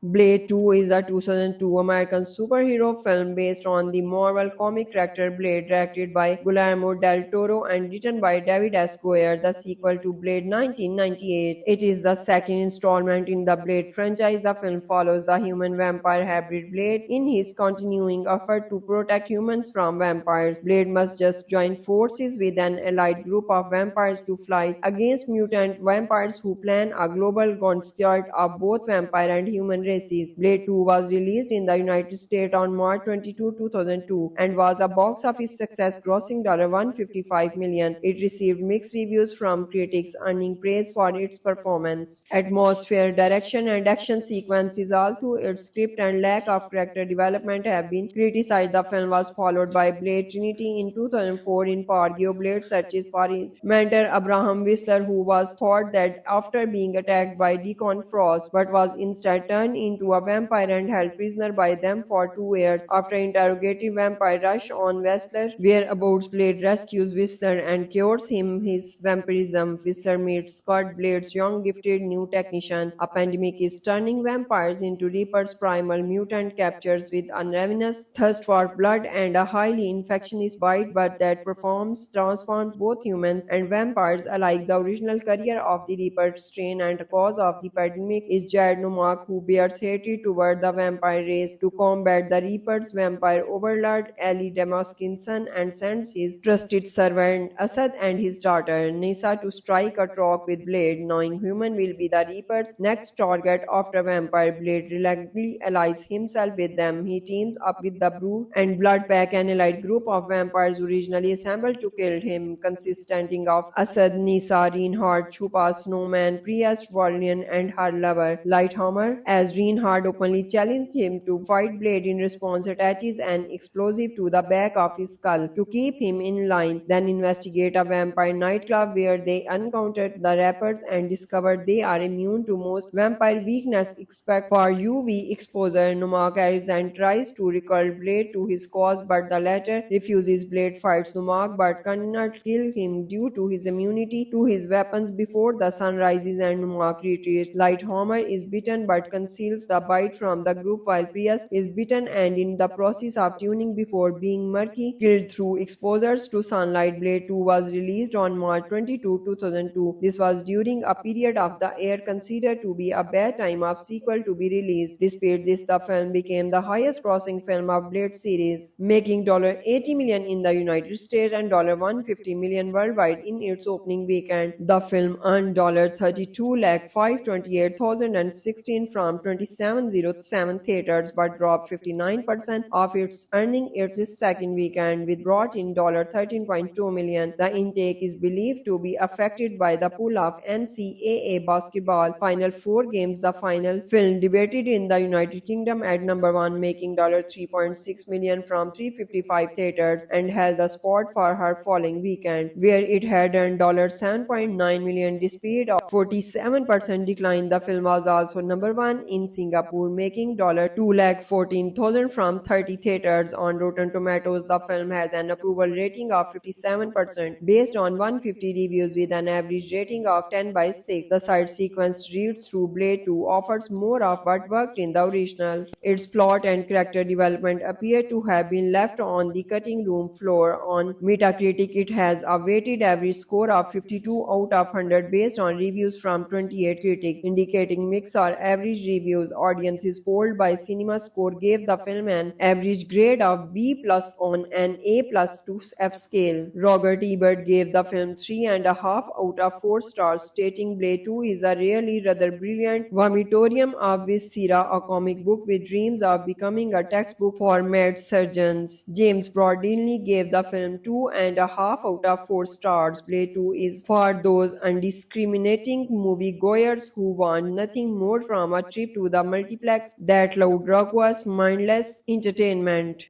Blade 2 is a 2002 American superhero film based on the Marvel comic character Blade, directed by Guillermo del Toro and written by David S. Goyer, the sequel to Blade 1998. It is the second installment in the Blade franchise. The film follows the human-vampire hybrid Blade in his continuing effort to protect humans from vampires. Blade must just join forces with an allied group of vampires to fight against mutant vampires who plan a global onslaught of both vampire and human races. Blade 2 was released in the United States on March 22, 2002 and was a box office success, grossing $155 million. It received mixed reviews from critics, earning praise for its performance, atmosphere, direction, and action sequences. Although its script and lack of character development have been criticized, the film was followed by Blade Trinity in 2004. In Pargio, Blade searches for his mentor Abraham Whistler, who was thought dead after being attacked by Deacon Frost, but was instead turned into a vampire and held prisoner by them for 2 years. After interrogating vampire rush on Whistler, whereabouts Blade rescues Whistler and cures him his vampirism. Whistler meets Scott, Blade's young gifted new technician. A pandemic is turning vampires into Reaper's primal mutant captures with a ravenous thirst for blood and a highly infectious bite, but that transforms both humans and vampires alike. The original career of the Reaper strain and cause of the pandemic is Jared Nomak, who bears Blair's hatred toward the vampire race to combat the Reaper's vampire overlord Ali Damaskinson and sends his trusted servant Asad and his daughter Nisa to strike a talk with Blade, knowing human will be the Reaper's next target after vampire. Blade reluctantly allies himself with them. He teams up with the Brood and Blood Pack, an allied group of vampires originally assembled to kill him, consisting of Asad, Nisa, Reinhardt, Chupa, Snowman, Priest, Valiant, and her lover, Lighthammer. As Reinhardt openly challenged him to fight, Blade in response attaches an explosive to the back of his skull to keep him in line, then investigate a vampire nightclub where they encountered the rappers and discovered they are immune to most vampire weakness except for UV exposure. Numak arrives and tries to recall Blade to his cause, but the latter refuses. Blade fights Numak but cannot kill him due to his immunity to his weapons before the sun rises and Numak retreats. Lighthammer is bitten but conceals the bite from the group, while Priest is bitten and in the process of tuning before being murky killed through exposures to sunlight. Blade 2 was released on March 22, 2002. This was during a period of the year considered to be a bad time of sequel to be released. Despite this, the film became the highest grossing film of Blade series, making $80 million in the United States and $150 million worldwide in its opening weekend. The film earned $32,528,016 from 2707 theaters but dropped 59% of its earning its second weekend, with brought in $13.2 million. The intake is believed to be affected by the pull of NCAA basketball Final Four games. The final film debuted in the United Kingdom at number 1, making $3.6 million from 355 theaters, and held the spot for her following weekend, where it had earned $7.9 million. Despite a 47% decline, the film was also number 1 in Singapore, making $214,000 from 30 theaters. On Rotten Tomatoes, the film has an approval rating of 57% based on 150 reviews, with an average rating of 10/6. The side sequence read through Blade 2 offers more of what worked in the original. Its plot and character development appear to have been left on the cutting room floor. On Metacritic, it has a weighted average score of 52 out of 100 based on reviews from 28 critics, indicating mixed or average reviews. Audiences polled by CinemaScore gave the film an average grade of B+ on an A+ to F scale. Robert Ebert gave the film 3.5 out of 4 stars, stating Blade 2 is a really rather brilliant vomitorium of Viscera, a comic book with dreams of becoming a textbook for mad surgeons. James Broadley gave the film 2.5 out of 4 stars. Blade 2 is for those undiscriminating moviegoers who want nothing more from a trip to the multiplex that loud, raucous, mindless entertainment.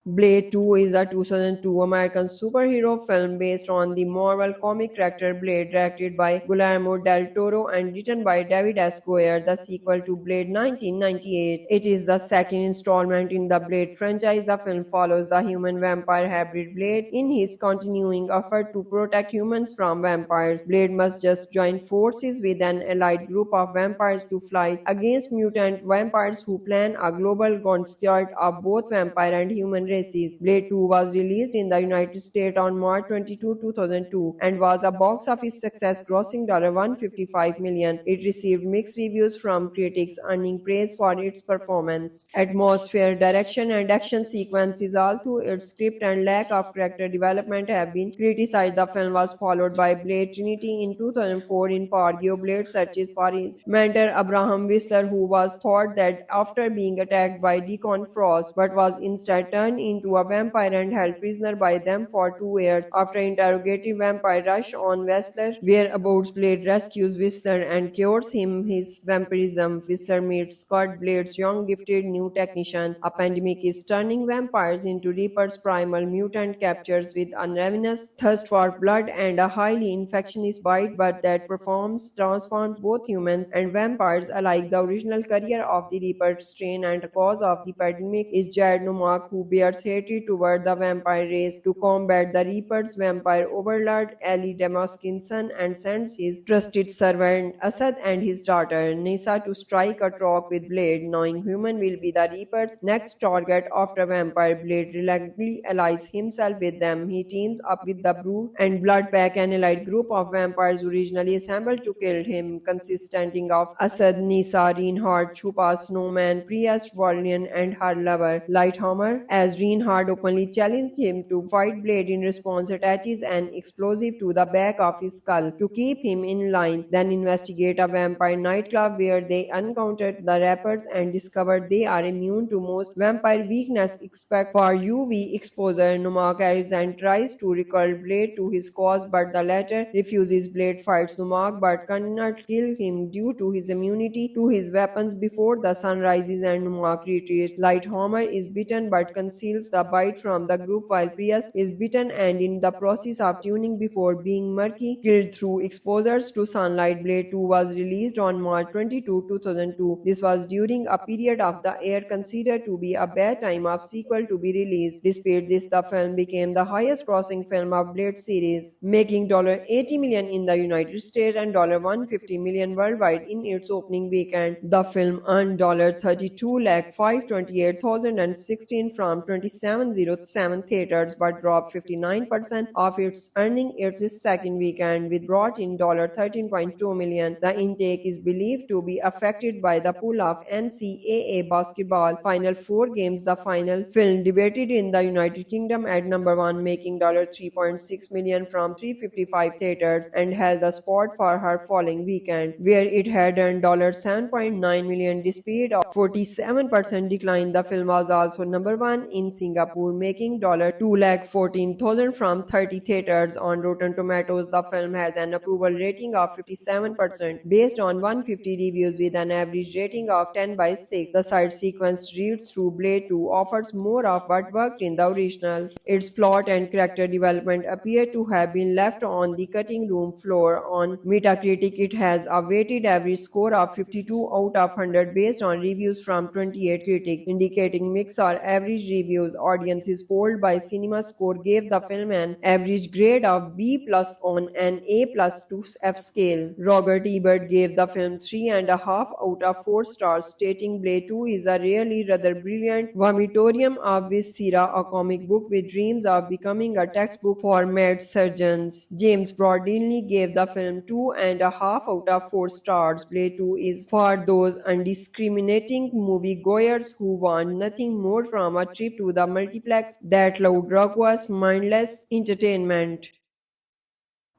Blade 2 is a 2002 American superhero film based on the Marvel comic character Blade, directed by Guillermo del Toro and written by David S. Goyer, the sequel to Blade 1998. It is the second installment in the Blade franchise. The film follows the human-vampire hybrid Blade in his continuing effort to protect humans from vampires. Blade must just join forces with an allied group of vampires to fight against mutant vampires who plan a global onslaught of both vampire and human races. Blade 2 was released in the United States on March 22, 2002 and was a box office success, grossing $155 million. It received mixed reviews from critics, earning praise for its performance, atmosphere, direction, and action sequences. Although its script and lack of character development have been criticized, the film was followed by Blade Trinity in 2004. In part, Blade searches for his mentor Abraham Whistler, who was thought that after being attacked by Deacon Frost, but was instead turned into a vampire and held prisoner by them for 2 years. After interrogating vampire rush on Whistler, whereabouts Blade rescues Whistler and cures him his vampirism. Whistler meets Scott, Blade's young gifted new technician. A pandemic is turning vampires into Reaper's primal mutant captures with a ravenous thirst for blood and a highly infectious bite, but that transforms both humans and vampires alike. The original career of the Reaper strain and cause of the pandemic is Jared Nomak, who bears fierce hatred toward the vampire race. To combat the Reapers, vampire overlord Ali Damaskin's son and sends his trusted servant Asad and his daughter Nisa to strike a trap with Blade, knowing human will be the Reaper's next target after vampire. Blade reluctantly allies himself with them. He teams up with the Brood and Blood Pack, an allied group of vampires originally assembled to kill him, consisting of Asad, Nisa, Reinhardt, Chupa, Snowman, Priest, Valiant, and her lover, Lighthammer. As Reinhardt openly challenged him to fight, Blade in response attaches an explosive to the back of his skull to keep him in line, then investigate a vampire nightclub where they encountered the rappers and discovered they are immune to most vampire weakness except for UV exposure. Numak arrives and tries to recall Blade to his cause, but the latter refuses. Blade fights Numak but cannot kill him due to his immunity to his weapons before the sun rises and Numak retreats. Lighthammer is bitten but conceals the bite from the group, while Prius is bitten and in the process of tuning before being murky killed through exposures to sunlight. Blade 2 was released on March 22, 2002. This was during a period of the year considered to be a bad time of sequel to be released. Despite this, the film became the highest grossing film of Blade series, making $80 million in the United States and $150 million worldwide in its opening weekend. The film earned $32,528,016 from 2707 theaters but dropped 59% of its earning its second weekend, with brought in $13.2 million. The intake is believed to be affected by the pull of NCAA basketball Final Four games. The final film debuted in the United Kingdom at number 1, making $3.6 million from 355 theaters, and held the spot for her following weekend, where it had earned $7.9 million. Despite a 47% decline, the film was also number 1 in Singapore, making $214,000 from 30 theaters. On Rotten Tomatoes, the film has an approval rating of 57% based on 150 reviews, with an average rating of 10/6. The side sequence read through Blade 2 offers more of what worked in the original. Its plot and character development appear to have been left on the cutting room floor. On Metacritic, it has a weighted average score of 52 out of 100 based on reviews from 28 critics, indicating mixed or average reviews. Audiences polled by CinemaScore gave the film an average grade of B+ on an A+ to F scale. Robert Ebert gave the film 3.5 out of 4 stars, stating Blade 2 is a really rather brilliant vomitorium of viscera, a comic book with dreams of becoming a textbook for mad surgeons. James Broadley gave the film 2.5 out of 4 stars. Blade 2 is for those undiscriminating moviegoers who want nothing more from a trip to the multiplex that loud, raucous, mindless entertainment.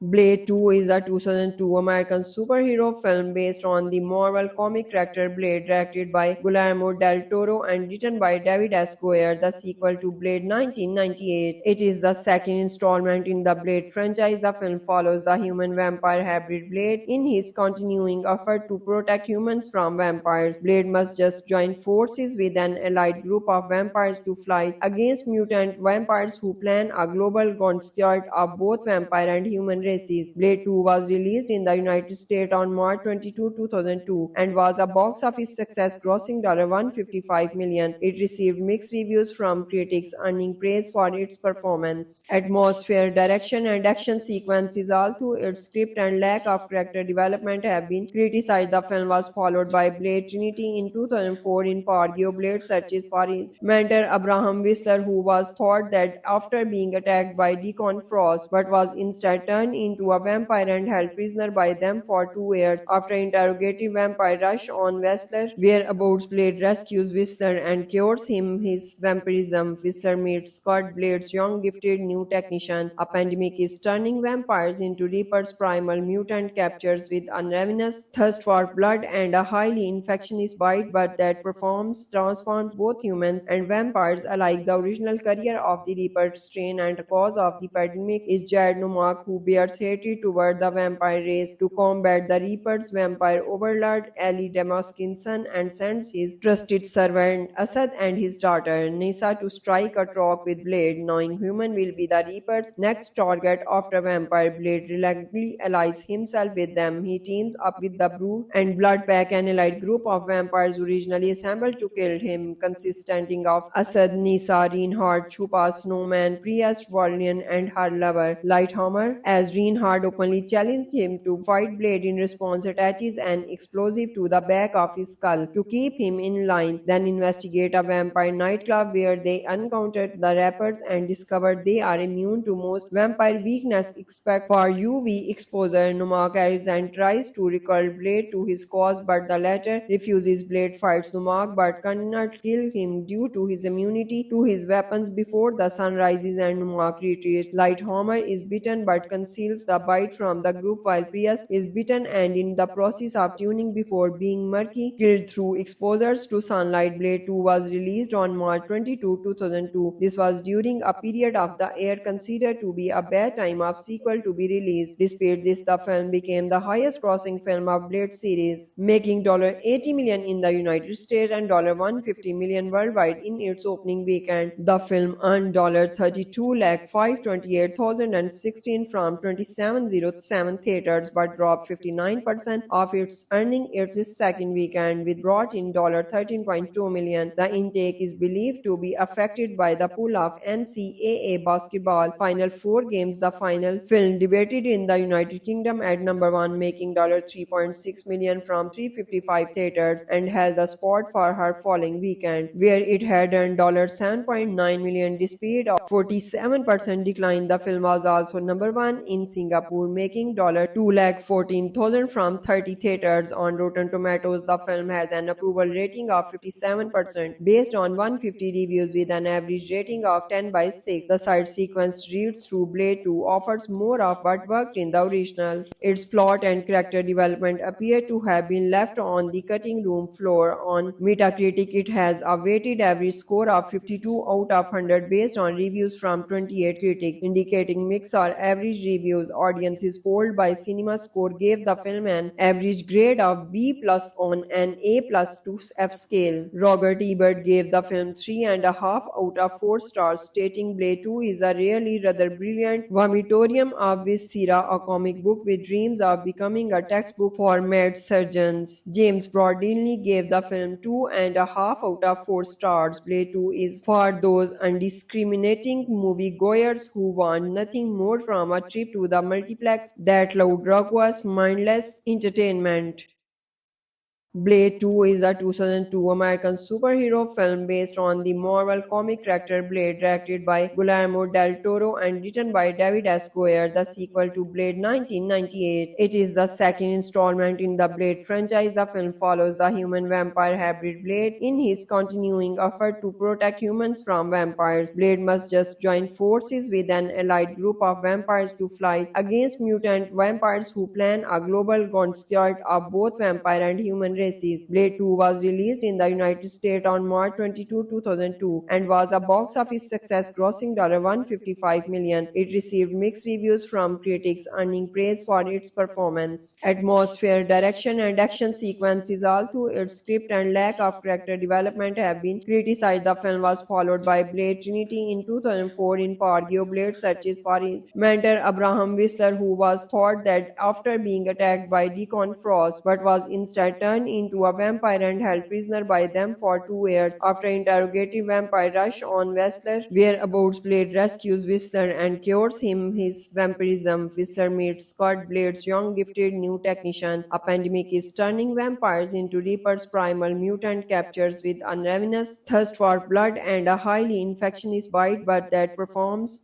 Blade 2 is a 2002 American superhero film based on the Marvel comic character Blade, directed by Guillermo del Toro and written by David S. Goyer, the sequel to Blade 1998. It is the second installment in the Blade franchise. The film follows the human-vampire hybrid Blade in his continuing effort to protect humans from vampires. Blade must just join forces with an allied group of vampires to fight against mutant vampires who plan a global onslaught of both vampire and human races. Blade 2 was released in the United States on March 22, 2002 and was a box office success, grossing $155 million. It received mixed reviews from critics, earning praise for its performance, atmosphere, direction, and action sequences. Although its script and lack of character development have been criticized, the film was followed by Blade Trinity in 2004. In Pargio, Blade searches for his mentor Abraham Whistler, who was thought dead after being attacked by Deacon Frost, but was instead turned into a vampire and held prisoner by them for 2 years. After interrogating vampire rush on Whistler, whereabouts Blade rescues Whistler and cures him his vampirism. Whistler meets Scott, Blade's young gifted new technician. A pandemic is turning vampires into Reapers. Primal mutant captures with a ravenous thirst for blood and a highly infectious bite, but that transforms both humans and vampires alike. The original career of the Reaper strain and cause of the pandemic is Jared Nomak, who bears Blad's hatred toward the vampire race. To combat the Reapers, vampire overlord Ali Damaskin's son and sends his trusted servant Asad and his daughter Nisa to strike a talk with Blade, knowing human will be the Reaper's next target after vampire Blade reluctantly allies himself with them. He teams up with the Brew and Blood Pack, an allied group of vampires originally assembled to kill him, consisting of Asad, Nisa, Reinhardt, Chupa, Snowman, Priest, Valiant, and her lover, Lighthammer. As Reinhardt openly challenged him to fight Blade in response, attaches an explosive to the back of his skull to keep him in line, then investigate a vampire nightclub where they encountered the rappers and discovered they are immune to most vampire weakness except for UV exposure. Numak arrives and tries to recall Blade to his cause, but the latter refuses. Blade fights Numak but cannot kill him due to his immunity to his weapons before the sun rises and Numak retreats. Lighthammer is bitten but conceals the bite from the group while Prius is bitten and in the process of tuning before being murky killed through exposures to sunlight. Blade 2 was released on March 22, 2002. This was during a period of the year considered to be a bad time of sequel to be released. Despite this, the film became the highest grossing film of Blade series, making $80 million in the United States and $150 million worldwide in its opening weekend. The film earned $32,528,016 from 2707 theaters but dropped 59% of its earning its second weekend, with brought in $13.2 million. The intake is believed to be affected by the pull of NCAA basketball Final Four games. The final film debuted in the United Kingdom at number 1, making $3.6 million from 355 theaters, and held the spot for her following weekend, where it had earned $7.9 million. Despite a 47% decline, the film was also number 1 in Singapore, making $214,000 from 30 theaters. On Rotten Tomatoes, the film has an approval rating of 57% based on 150 reviews with an average rating of 10/6. The side sequence read through Blade 2 offers more of what worked in the original. Its plot and character development appear to have been left on the cutting room floor. On Metacritic, it has a weighted average score of 52 out of 100 based on reviews from 28 critics, indicating mixed or average reviews. Audiences polled by CinemaScore gave the film an average grade of B+ on an A+ to F scale. Robert Ebert gave the film 3.5 out of 4 stars, stating Blade 2 is a really rather brilliant vomitorium of viscera, a comic book with dreams of becoming a textbook for mad surgeons. James Broadley gave the film 2.5 out of 4 stars. Blade 2 is for those undiscriminating moviegoers who want nothing more from a trip to the multiplex that loud, raucous, mindless entertainment. Blade 2 is a 2002 American superhero film based on the Marvel comic character Blade, directed by Guillermo del Toro and written by David S. Goyer, the sequel to Blade 1998. It is the second installment in the Blade franchise. The film follows the human-vampire hybrid Blade in his continuing effort to protect humans from vampires. Blade must just join forces with an allied group of vampires to fight against mutant vampires who plan a global onslaught of both vampire and human races. Blade 2 was released in the United States on March 22, 2002 and was a box office success, grossing $155 million. It received mixed reviews from critics, earning praise for its performance, atmosphere, direction, and action sequences. Although its script and lack of character development have been criticized, the film was followed by Blade Trinity in 2004. In Pargio, Blade searches for his mentor Abraham Whistler, who was thought dead after being attacked by Deacon Frost, but was instead turned into a vampire and held prisoner by them for 2 years. After interrogating vampire rush on Whistler, whereabouts Blade rescues Whistler and cures him his vampirism. Whistler meets Scott, Blade's young gifted new technician. A pandemic is turning vampires into Reaper's primal mutant captures with a ravenous thirst for blood and a highly infectious bite, but that transforms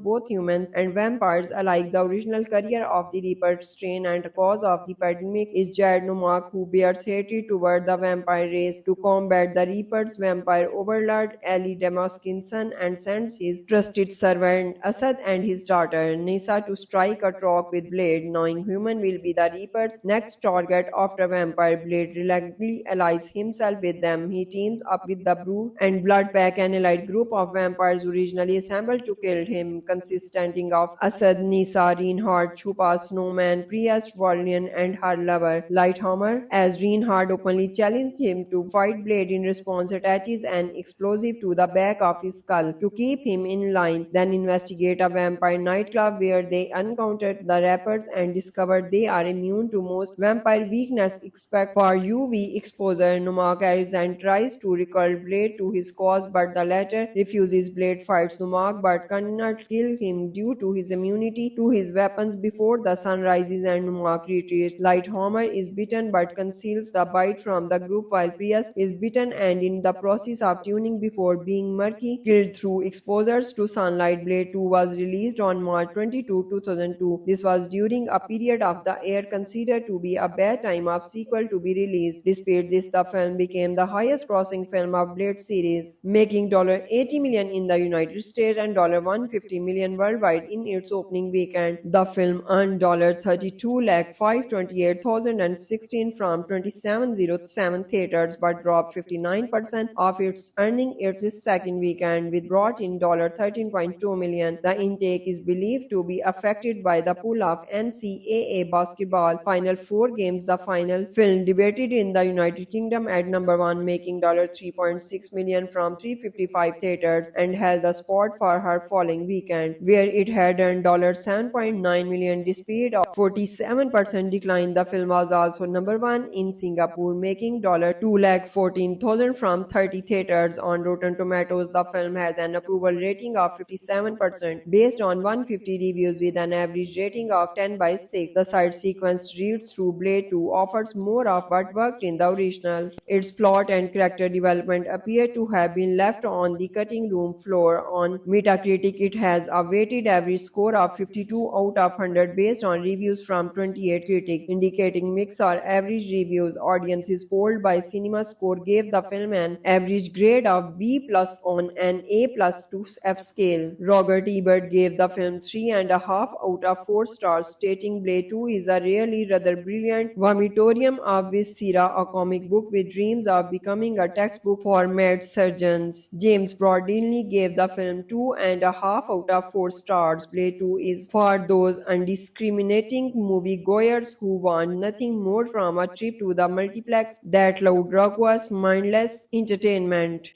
both humans and vampires alike. The original career of the Reaper strain and cause of the pandemic is Jared Nomak, who bears Blair's hatred toward the vampire race to combat the Reaper's vampire overlord Ali Damaskin's son and sends his trusted servant Asad and his daughter Nisa to strike a talk with Blade, knowing human will be the Reaper's next target after vampire. Blade reluctantly allies himself with them. He teams up with the Brood and Bloodpack, an allied group of vampires originally assembled to kill him, consisting of Asad, Nisa, Reinhardt, Chupa, Snowman, Priest, Valiant, and her lover, Lighthammer. As Reinhardt openly challenged him to fight, Blade in response attaches an explosive to the back of his skull to keep him in line, then investigate a vampire nightclub where they encountered the rappers and discovered they are immune to most vampire weakness except for UV exposure. Numak arrives and tries to recall Blade to his cause, but the latter refuses. Blade fights Numak but cannot kill him due to his immunity to his weapons before the sun rises and Numak retreats. Lighthammer is bitten but conceals the bite from the group, while Priest is bitten and in the process of tuning before being murky killed through exposures to sunlight. Blade 2 was released on March 22, 2002. This was during a period of the year considered to be a bad time of sequel to be released. Despite this, the film became the highest grossing film of Blade series, making $80 million in the United States and $150 million worldwide in its opening weekend. The film earned $32,528,016 from 2707 theaters but dropped 59% of its earning its second weekend, with brought in $13.2 million. The intake is believed to be affected by the pull of NCAA basketball Final Four games. The final film debuted in the United Kingdom at number 1, making $3.6 million from 355 theaters, and held the spot for her following weekend, where it had earned $7.9 million. Despite a 47% decline, the film was also number 1 in Singapore, making $214,000 from 30 theaters. On Rotten Tomatoes, the film has an approval rating of 57% based on 150 reviews with an average rating of 10/6. The side sequence reads through Blade 2 offers more of what worked in the original. Its plot and character development appear to have been left on the cutting room floor. On Metacritic, it has a weighted average score of 52 out of 100 based on reviews from 28 critics, indicating mixed or average reviews. Audiences polled by CinemaScore gave the film an average grade of B+ on an A+ to F scale. Robert Ebert gave the film 3.5 out of 4 stars, stating Blade 2 is a really rather brilliant vomitorium of viscera, a comic book with dreams of becoming a textbook for mad surgeons. James Broadley gave the film 2.5 out of 4 stars. Blade 2 is for those undiscriminating moviegoers who want nothing more from a trip to the multiplex that loud, raucous, mindless entertainment.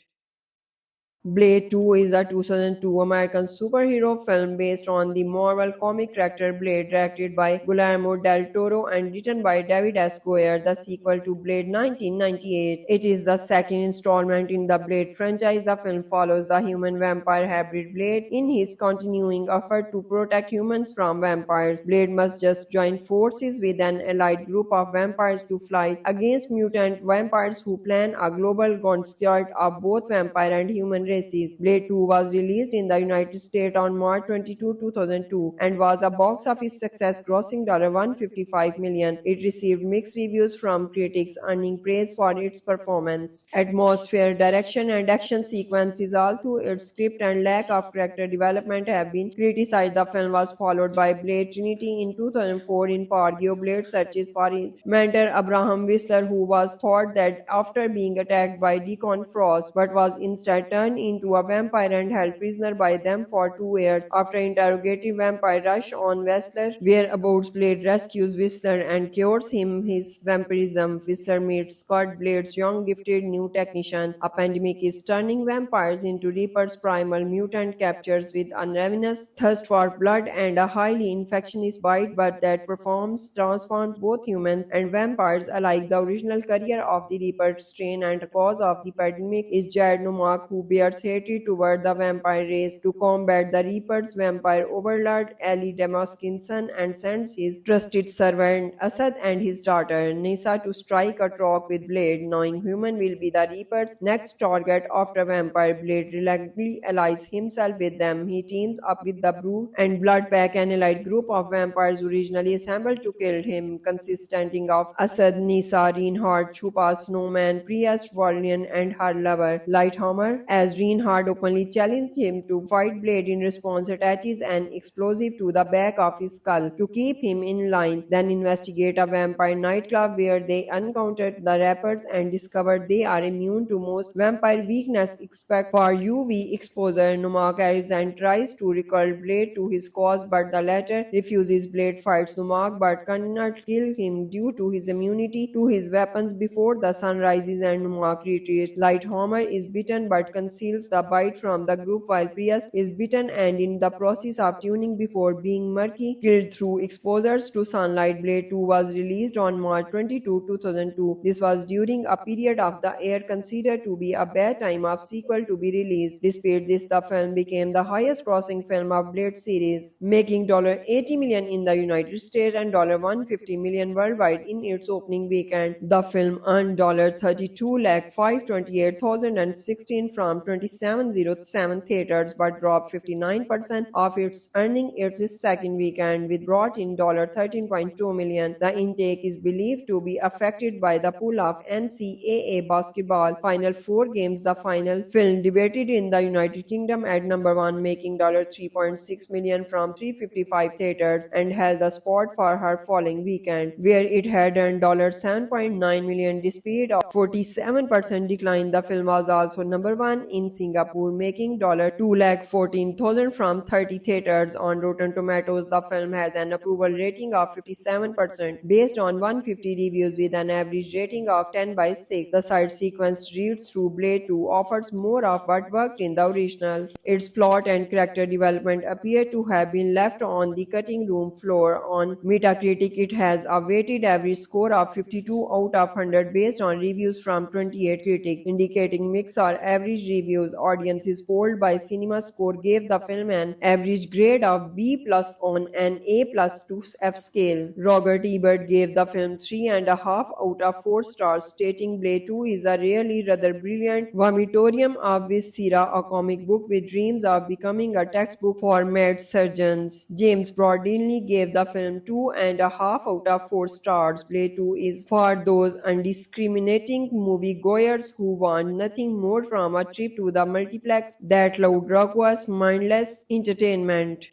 Blade 2 is a 2002 American superhero film based on the Marvel comic character Blade, directed by Guillermo del Toro and written by David S. Goyer, the sequel to Blade 1998. It is the second installment in the Blade franchise. The film follows the human-vampire hybrid Blade in his continuing effort to protect humans from vampires. Blade must just join forces with an allied group of vampires to fight against mutant vampires who plan a global onslaught of both vampire and human races. Blade 2 was released in the United States on March 22, 2002 and was a box office success, grossing $155 million. It received mixed reviews from critics, earning praise for its performance, atmosphere, direction, and action sequences. Although its script and lack of character development have been criticized, the film was followed by Blade Trinity in 2004. In Pargio, Blade searches for his mentor Abraham Whistler, who was thought that after being attacked by Deacon Frost, but was instead turned into a vampire and held prisoner by them for 2 years. After interrogating vampire rush on Whistler, whereabouts Blade rescues Whistler and cures him his vampirism. Whistler meets Scott, Blade's young gifted new technician. A pandemic is turning vampires into Reaper's primal mutant captures with a ravenous thirst for blood and a highly infectious bite, but that transforms both humans and vampires alike. The original career of the Reaper strain and cause of the pandemic is Jared Nomak, who bears fierce hatred toward the vampire race. To combat the Reapers, vampire overlord Ali Damaskin's son and sends his trusted servant Asad and his daughter Nisa to strike a trap with Blade, knowing human will be the Reaper's next target after vampire. Blade reluctantly allies himself with them. He teams up with the Brood and Bloodpack, an allied group of vampires originally assembled to kill him, consisting of Asad, Nisa, Reinhardt, Chupa, Snowman, Priest, Valiant, and her lover, Lighthammer. As Reinhardt openly challenged him to fight, Blade in response attaches an explosive to the back of his skull to keep him in line, then investigate a vampire nightclub where they encountered the rappers and discovered they are immune to most vampire weakness except for UV exposure. Numak arrives and tries to recall Blade to his cause, but the latter refuses. Blade fights Numak but cannot kill him due to his immunity to his weapons before the sun rises and Numak retreats. Lighthammer is bitten but conceals the bite from the group, while Prius is bitten and in the process of tuning before being murky killed through exposures to sunlight. Blade 2 was released on March 22, 2002. This was during a period of the year considered to be a bad time of sequel to be released. Despite this, the film became the highest grossing film of Blade series, making $80 million in the United States and $150 million worldwide in its opening weekend. The film earned $32,528,016 from 2707 theaters but dropped 59% of its earning its second weekend, with brought in $13.2 million. The intake is believed to be affected by the pull of NCAA basketball Final Four games. The final film debuted in the United Kingdom at number 1, making $3.6 million from 355 theaters, and held the spot for her following weekend, where it had earned $7.9 million. Despite a 47% decline, the film was also number 1 in Singapore, making $214,000 from 30 theaters. On Rotten Tomatoes, the film has an approval rating of 57% based on 150 reviews, with an average rating of 10/6. The side sequence read through Blade 2 offers more of what worked in the original. Its plot and character development appear to have been left on the cutting room floor. On Metacritic, it has a weighted average score of 52 out of 100 based on reviews from 28 critics, indicating mixed or average reviews. Audiences polled by CinemaScore gave the film an average grade of B+ on an A+ to F scale. Robert Ebert gave the film 3.5 out of 4 stars, stating Blade 2 is a really rather brilliant vomitorium of viscera, a comic book with dreams of becoming a textbook for mad surgeons. James Broadley gave the film 2.5 out of 4 stars. Blade 2 is for those undiscriminating moviegoers who want nothing more from a trip to the multiplex that loud, raucous, mindless entertainment.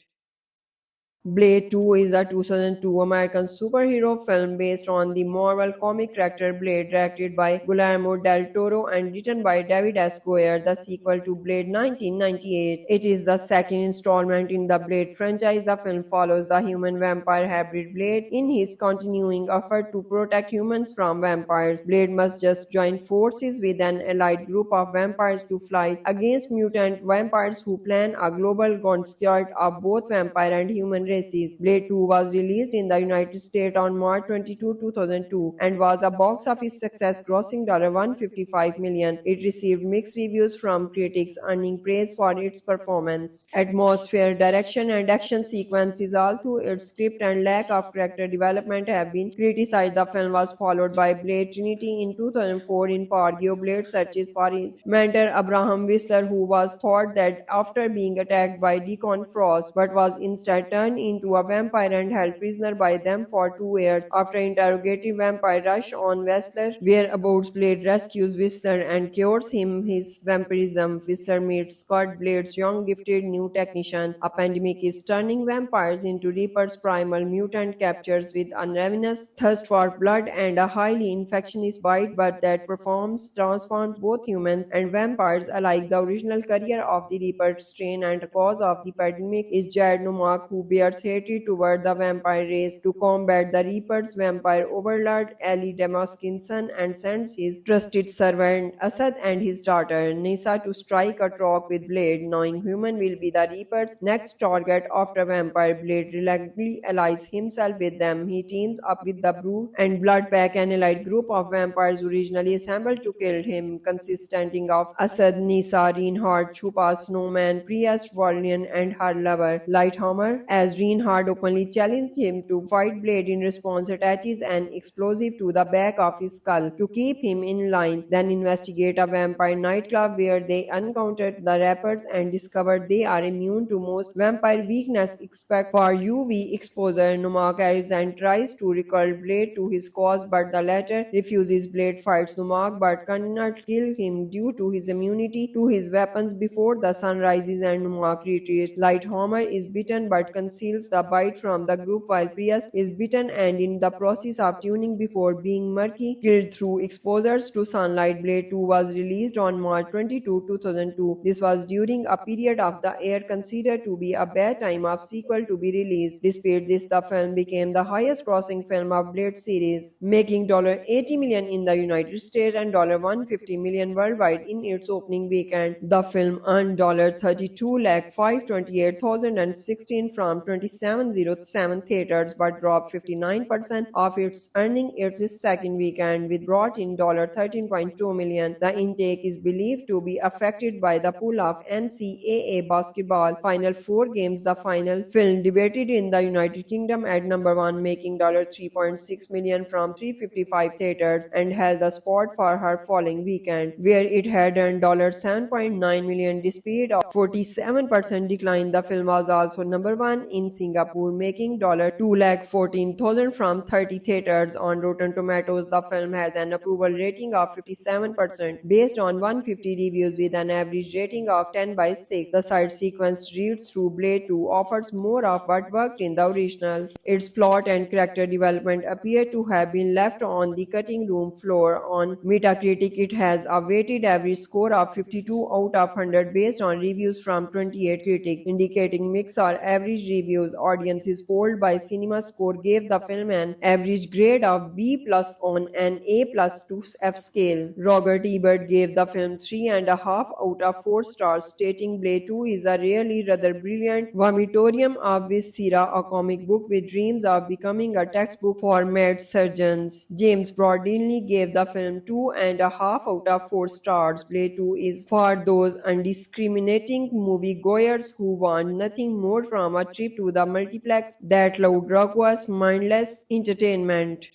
Blade 2 is a 2002 American superhero film based on the Marvel comic character Blade, directed by Guillermo del Toro and written by David S. Goyer, the sequel to Blade 1998. It is the second installment in the Blade franchise. The film follows the human-vampire hybrid Blade in his continuing effort to protect humans from vampires. Blade must just join forces with an allied group of vampires to fight against mutant vampires who plan a global onslaught of both vampire and human races. Blade 2 was released in the United States on March 22, 2002 and was a box office success, grossing $155 million. It received mixed reviews from critics, earning praise for its performance, atmosphere, direction, and action sequences. Although its script and lack of character development have been criticized, the film was followed by Blade Trinity in 2004. In Pargio, Blade searches for his mentor Abraham Whistler, who was thought dead after being attacked by Deacon Frost, but was instead turned into a vampire and held prisoner by them for 2 years. After interrogating vampire rush on Whistler, whereabouts Blade rescues Whistler and cures him his vampirism. Whistler meets Scott, Blade's young gifted new technician. A pandemic is turning vampires into Reapers. Primal mutant captures with a ravenous thirst for blood and a highly infectious bite, but that transforms both humans and vampires alike. The original career of the Reaper strain and cause of the pandemic is Jared Nomak, who bears Blad's hatred toward the vampire race. To combat the Reapers, vampire overlord Ali Damaskin's son and sends his trusted servant Asad and his daughter Nisa to strike a talk with Blade, knowing human will be the Reaper's next target after vampire Blade reluctantly allies himself with them. He teams up with the Brew and Blood Pack, an allied group of vampires originally assembled to kill him, consisting of Asad, Nisa, Reinhardt, Chupa, Snowman, Priest, Valiant, and her lover, Lighthammer. As Reinhardt openly challenged him to fight Blade in response, attaches an explosive to the back of his skull to keep him in line, then investigate a vampire nightclub where they encountered the rappers and discovered they are immune to most vampire weakness except for UV exposure. Numak arrives and tries to recall Blade to his cause, but the latter refuses. Blade fights Numak but cannot kill him due to his immunity to his weapons before the sun rises and Numak retreats. Lighthammer is bitten but conceals the bite from the group while Prius is bitten and in the process of tuning before being murky killed through exposures to sunlight. Blade 2 was released on March 22, 2002. This was during a period of the year considered to be a bad time of sequel to be released. Despite this, the film became the highest grossing film of Blade series, making $80 million in the United States and $150 million worldwide in its opening weekend. The film earned $32,528,016 from 2707 theaters but dropped 59% of its earning its second weekend, with brought in $13.2 million. The intake is believed to be affected by the pull of NCAA basketball Final Four games. The final film debuted in the United Kingdom at number 1, making $3.6 million from 355 theaters, and held the spot for her following weekend, where it had earned $7.9 million. Despite a 47% decline, the film was also number 1 in Singapore, making $214,000 from 30 theaters. On Rotten Tomatoes, the film has an approval rating of 57% based on 150 reviews with an average rating of 10/6. The side sequence read through Blade 2 offers more of what worked in the original. Its plot and character development appear to have been left on the cutting room floor. On Metacritic, it has a weighted average score of 52 out of 100 based on reviews from 28 critics, indicating mixed or average reviews. Audiences polled by CinemaScore gave the film an average grade of B+ on an A+ to F scale. Robert Ebert gave the film 3.5 out of 4 stars, stating Blade 2 is a really rather brilliant vomitorium of viscera, a comic book with dreams of becoming a textbook for mad surgeons. James Broadley gave the film 2.5 out of 4 stars. Blade 2 is for those undiscriminating moviegoers who want nothing more from a trip to the multiplex that loud, raucous, mindless entertainment.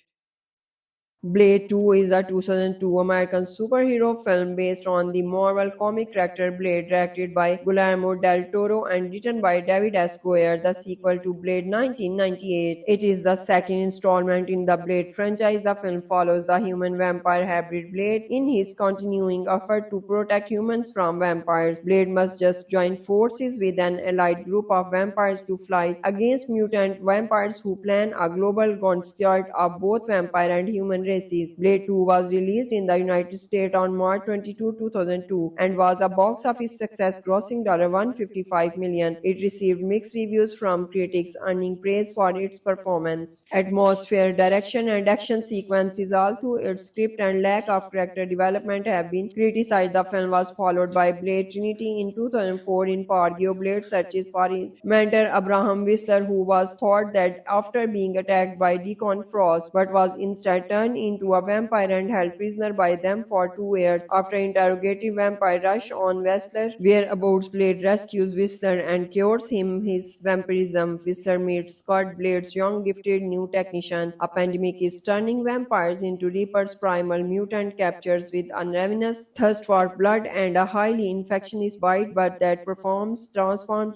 Blade 2 is a 2002 American superhero film based on the Marvel comic character Blade, directed by Guillermo del Toro and written by David S. Goyer, the sequel to Blade 1998. It is the second installment in the Blade franchise. The film follows the human-vampire hybrid Blade in his continuing effort to protect humans from vampires. Blade must just join forces with an allied group of vampires to fight against mutant vampires who plan a global onslaught of both vampire and human races. Blade 2 was released in the United States on March 22, 2002 and was a box office success, grossing $155 million. It received mixed reviews from critics, earning praise for its performance, atmosphere, direction, and action sequences. Although its script and lack of character development have been criticized, the film was followed by Blade Trinity in 2004. In Pargio, Blade searches for his mentor Abraham Whistler, who was thought that after being attacked by Deacon Frost, but was instead turned into a vampire and held prisoner by them for 2 years. After interrogating vampire rush on Whistler, whereabouts Blade rescues Whistler and cures him his vampirism. Whistler meets Scott, Blade's young gifted new technician. A pandemic is turning vampires into Reaper's primal mutant captures with a ravenous thirst for blood and a highly infectious bite, but that transforms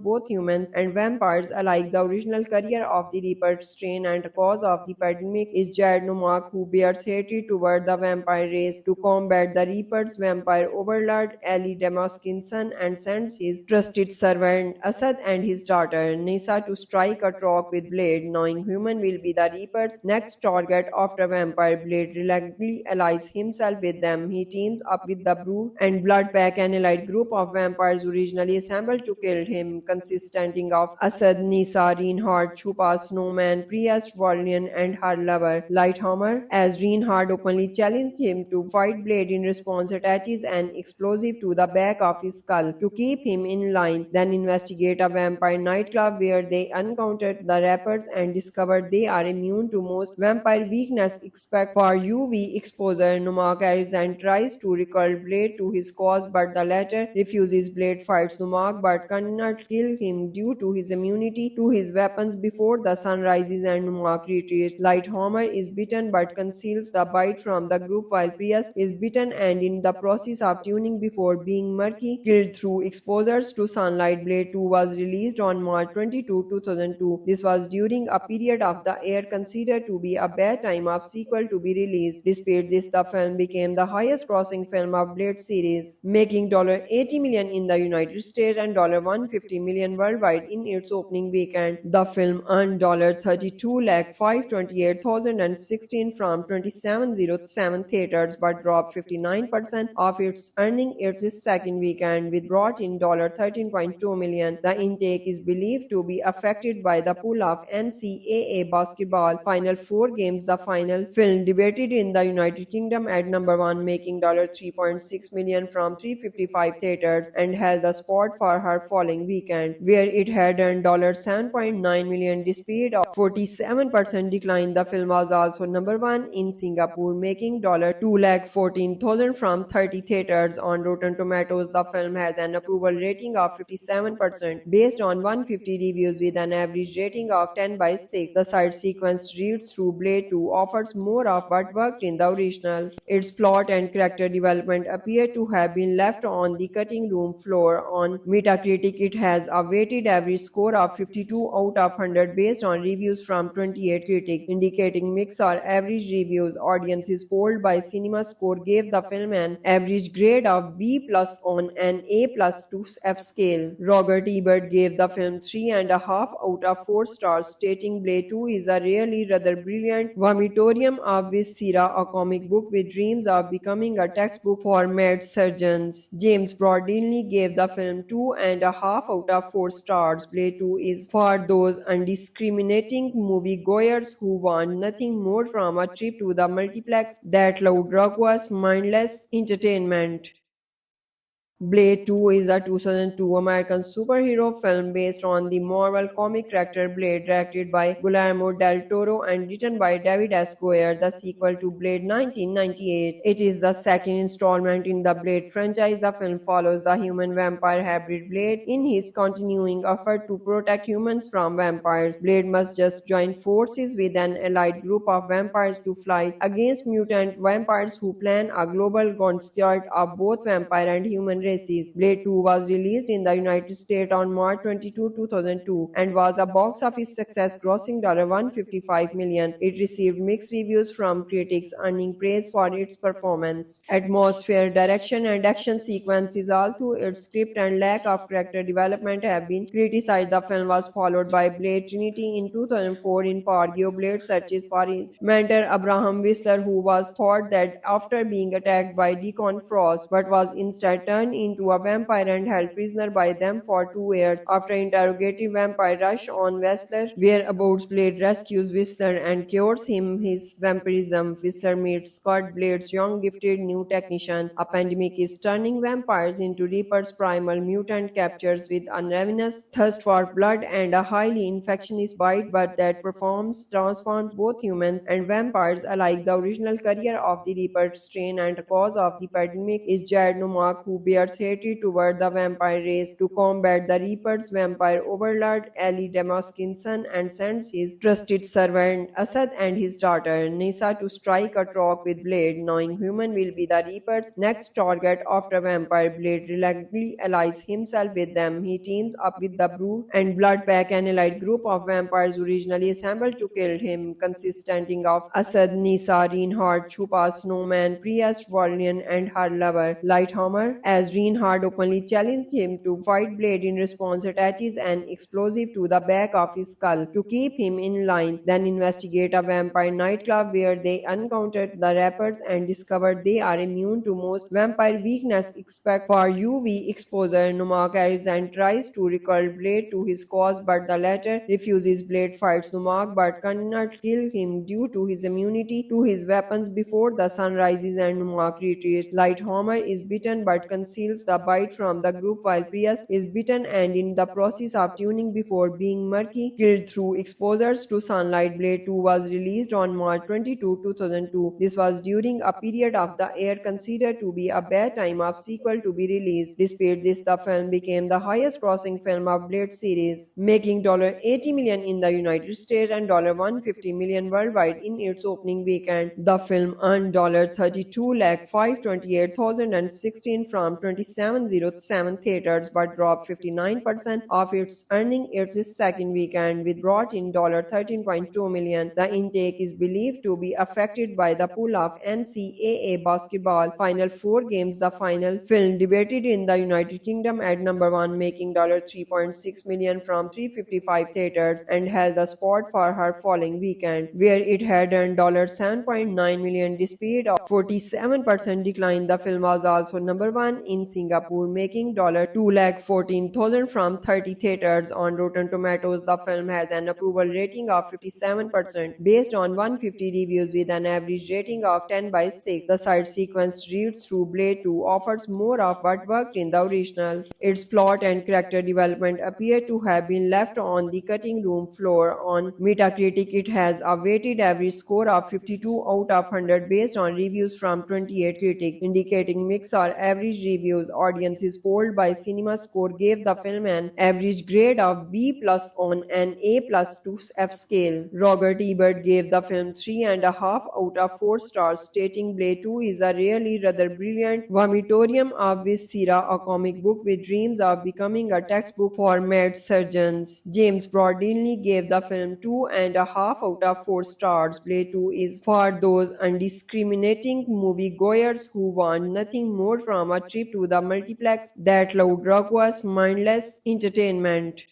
both humans and vampires alike. The original career of the Reaper strain and cause of the pandemic is Jared Nomak, who bears Blade's hatred toward the vampire race to combat the Reaper's vampire overlord Ali Damaskin's son and sends his trusted servant Asad and his daughter Nisa to strike a talk with Blade, knowing human will be the Reaper's next target after vampire. Blade reluctantly allies himself with them. He teams up with the Brood and Blood Pack, an allied group of vampires originally assembled to kill him, consisting of Asad, Nisa, Reinhardt, Chupa, Snowman, Priest, Valiant, and her lover, Lighthammer. As Reinhardt openly challenged him to fight, Blade in response attaches an explosive to the back of his skull to keep him in line, then investigate a vampire nightclub where they encountered the rappers and discovered they are immune to most vampire weakness except for UV exposure. Numak arrives and tries to recall Blade to his cause, but the latter refuses. Blade fights Numak but cannot kill him due to his immunity to his weapons before the sun rises and Numak retreats. Lighthammer is bitten but conceals the bite from the group, while Priest is bitten and in the process of tuning before being murky killed through exposures to sunlight. Blade 2 was released on March 22, 2002. This was during a period of the year considered to be a bad time of sequel to be released. Despite this, the film became the highest grossing film of Blade series, making $80 million in the United States and $150 million worldwide in its opening weekend. The film earned $32,528,016 from 2707 theaters but dropped 59% of its earning its second weekend, with brought in $13.2 million. The intake is believed to be affected by the pull of NCAA basketball Final Four games. The final film debuted in the United Kingdom at number 1, making $3.6 million from 355 theaters, and held the spot for her following weekend, where it had earned $7.9 million. Despite a 47% decline, the film was also number 1 in Singapore, making $214,000 from 30 theaters. On Rotten Tomatoes, the film has an approval rating of 57% based on 150 reviews, with an average rating of 10/6. The side sequence reads through Blade 2 offers more of what worked in the original. Its plot and character development appear to have been left on the cutting room floor. On Metacritic, it has a weighted average score of 52 out of 100 based on reviews from 28 critics, indicating mixed or average reviews. Audiences polled by CinemaScore gave the film an average grade of B+ on an A+ to F scale. Robert Ebert gave the film 3.5 out of 4 stars, stating Blade 2 is a really rather brilliant vomitorium of viscera, a comic book with dreams of becoming a textbook for mad surgeons. James Broadley gave the film 2.5 out of 4 stars. Blade 2 is for those undiscriminating moviegoers who want nothing more from a trip to the multiplex that loud, raucous, mindless entertainment. Blade 2 is a 2002 American superhero film based on the Marvel comic character Blade, directed by Guillermo del Toro and written by David S. Goyer, the sequel to Blade 1998. It is the second installment in the Blade franchise. The film follows the human-vampire hybrid Blade in his continuing effort to protect humans from vampires. Blade must just join forces with an allied group of vampires to fight against mutant vampires who plan a global onslaught of both vampire and human races. Blade 2 was released in the United States on March 22, 2002 and was a box office success, grossing $155 million. It received mixed reviews from critics, earning praise for its performance, atmosphere, direction, and action sequences. Although its script and lack of character development have been criticized, the film was followed by Blade Trinity in 2004. In Pargio, Blade searches for his mentor Abraham Whistler, who was thought that after being attacked by Deacon Frost, but was instead turned into a vampire and held prisoner by them for 2 years. After interrogating vampire rush on Whistler, whereabouts Blade rescues Whistler and cures him his vampirism. Whistler meets Scott, Blade's young gifted new technician. A pandemic is turning vampires into Reaper's primal mutant captures with a ravenous thirst for blood and a highly infectious bite, but that transforms both humans and vampires alike. The original career of the Reaper strain and cause of the pandemic is Jared Nomak, who bears declares hatred toward the vampire race to combat the Reapers. Vampire overlord Ali Damaskin's son and sends his trusted servant Asad and his daughter Nisa to strike a trap with Blade, knowing human will be the Reaper's next target after vampire. Blade reluctantly allies himself with them. He teams up with the Brood and Blood Pack, an allied group of vampires originally assembled to kill him, consisting of Asad, Nisa, Reinhardt, Chupa, Snowman, Priest, Valiant, and her lover, Lighthammer. As Reinhardt openly challenged him to fight, Blade in response attaches an explosive to the back of his skull to keep him in line, then investigate a vampire nightclub where they encountered the rappers and discovered they are immune to most vampire weakness except for UV exposure. Numak arrives and tries to recall Blade to his cause, but the latter refuses. Blade fights Numak but cannot kill him due to his immunity to his weapons before the sun rises and Numak retreats. Lighthammer is bitten but conceals the bite from the group, while Prius is bitten and in the process of tuning before being murky killed through exposures to sunlight. Blade 2 was released on March 22, 2002. This was during a period of the year considered to be a bad time of sequel to be released. Despite this, the film became the highest grossing film of Blade series, making $80 million in the United States and $150 million worldwide in its opening weekend. The film earned $32,528,016 from 2707 theaters but dropped 59% of its earning its second weekend, with brought in $13.2 million. The intake is believed to be affected by the pull of NCAA basketball Final Four games. The final film debuted in the United Kingdom at number 1, making $3.6 million from 355 theaters, and held the spot for her following weekend, where it had earned $7.9 million. Despite a 47% decline, the film was also number 1 in Singapore, making $214,000 from 30 theaters. On Rotten Tomatoes, the film has an approval rating of 57% based on 150 reviews, with an average rating of 10/6. The side sequence read through Blade 2 offers more of what worked in the original. Its plot and character development appear to have been left on the cutting room floor. On Metacritic, it has a weighted average score of 52 out of 100 based on reviews from 28 critics, indicating mixed or average reviews. Audiences polled by CinemaScore gave the film an average grade of B+ on an A+ to F scale. Roger Ebert gave the film 3.5 out of 4 stars, stating Blade 2 is a really rather brilliant vomitorium of viscera, a comic book with dreams of becoming a textbook for mad surgeons. James Broadley gave the film 2.5 out of 4 stars. Blade 2 is for those undiscriminating moviegoers who want nothing more from a trip to the multiplex that loud, raucous, mindless entertainment.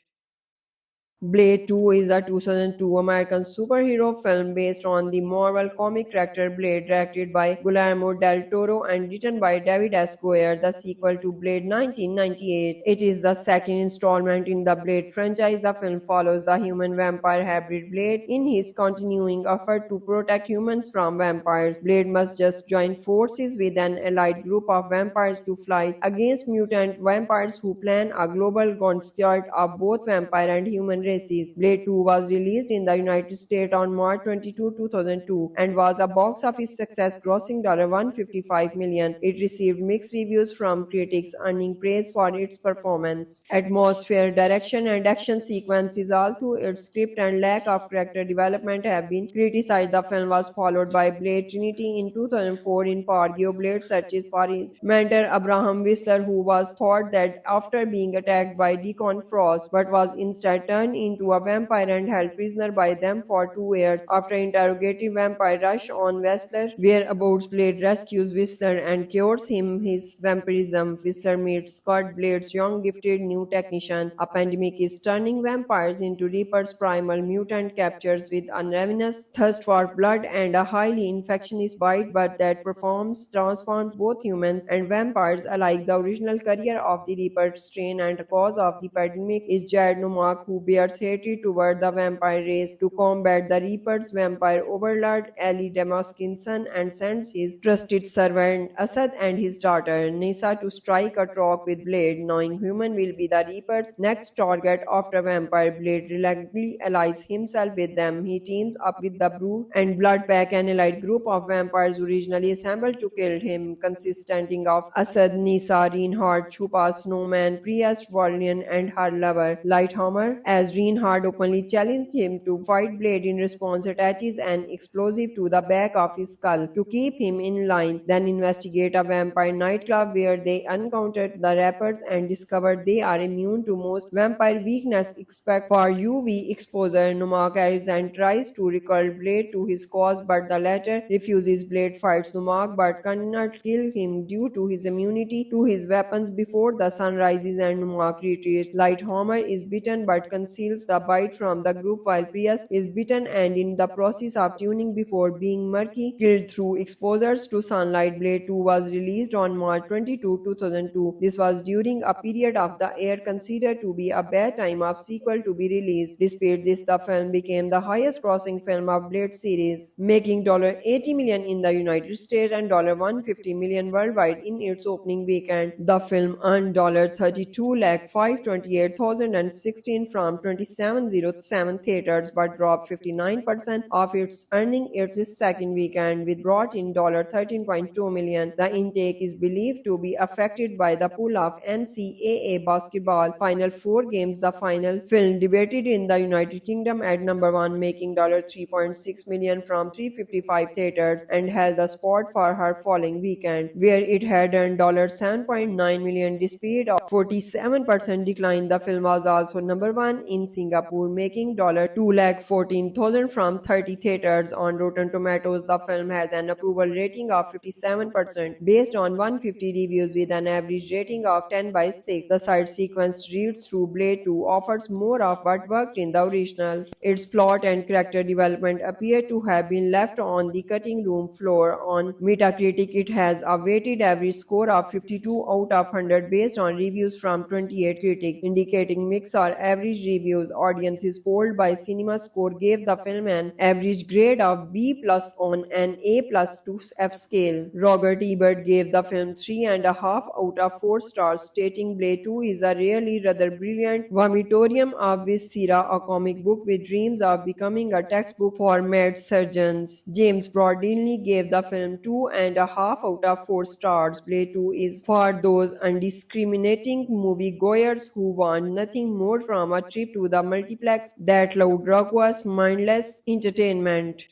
Blade 2 is a 2002 American superhero film based on the Marvel comic character Blade, directed by Guillermo del Toro and written by David S. Goyer, the sequel to Blade 1998. It is the second installment in the Blade franchise. The film follows the human-vampire hybrid Blade in his continuing effort to protect humans from vampires. Blade must just join forces with an allied group of vampires to fight against mutant vampires who plan a global onslaught of both vampire and human races. Blade 2 was released in the United States on March 22, 2002 and was a box office success, grossing $155 million. It received mixed reviews from critics, earning praise for its performance, atmosphere, direction, and action sequences. Although its script and lack of character development have been criticized, the film was followed by Blade Trinity in 2004. In Pargio, Blade searches for his mentor Abraham Whistler, who was thought dead after being attacked by Deacon Frost, but was instead turned into a vampire and held prisoner by them for 2 years. After interrogating vampire rush on Whistler, whereabouts Blade rescues Whistler and cures him his vampirism. Whistler meets Scott, Blade's young gifted new technician. A pandemic is turning vampires into Reapers. Primal mutant captures with a ravenous thirst for blood and a highly infectious bite, but that transforms both humans and vampires alike. The original career of the Reaper strain and cause of the pandemic is Jared Nomak, who bears Blad's hatred toward the vampire race. To combat the Reapers, vampire overlord Ali Damaskin's son and sends his trusted servant Asad and his daughter Nisa to strike a talk with Blade, knowing human will be the Reaper's next target after vampire Blade reluctantly allies himself with them. He teams up with the Brew and Blood Pack, an allied group of vampires originally assembled to kill him, consisting of Asad, Nisa, Reinhardt, Chupa, Snowman, Priest, Warlian, and her lover, Lighthammer. As Reinhardt openly challenged him to fight Blade in response, attaches an explosive to the back of his skull to keep him in line, then investigate a vampire nightclub where they encountered the rappers and discovered they are immune to most vampire weakness except for UV exposure. Numak arrives and tries to recall Blade to his cause, but the latter refuses. Blade fights Numak but cannot kill him due to his immunity to his weapons before the sun rises and Numak retreats. Lighthammer is bitten but conceals the bite from the group while Prius is bitten and in the process of tuning before being murky killed through exposures to sunlight. Blade 2 was released on March 22, 2002. This was during a period of the year considered to be a bad time of sequel to be released. Despite this, the film became the highest grossing film of Blade series, making $80 million in the United States and $150 million worldwide in its opening weekend. The film earned $32,528,016 from 2707 theaters but dropped 59% of its earning its second weekend, with brought in $13.2 million. The intake is believed to be affected by the pull of NCAA basketball Final Four games. The final film debuted in the United Kingdom at number 1, making $3.6 million from 355 theaters, and held the spot for her following weekend, where it had earned $7.9 million. Despite a 47% decline, the film was also number 1 in Singapore, making $214,000 from 30 theaters. On Rotten Tomatoes, the film has an approval rating of 57% based on 150 reviews with an average rating of 10/6. The side sequence read through Blade 2 offers more of what worked in the original. Its plot and character development appear to have been left on the cutting room floor. On Metacritic, it has a weighted average score of 52 out of 100 based on reviews from 28 critics, indicating mixed or average reviews. Audiences polled by CinemaScore gave the film an average grade of B+ on an A+ to F scale. Robert Ebert gave the film 3.5 out of 4 stars, stating Blade 2 is a really rather brilliant vomitorium of viscera, a comic book with dreams of becoming a textbook for mad surgeons. James Broadley gave the film 2.5 out of 4 stars. Blade 2 is for those undiscriminating moviegoers who want nothing more from a trip to the multiplex that loud, raucous, mindless entertainment.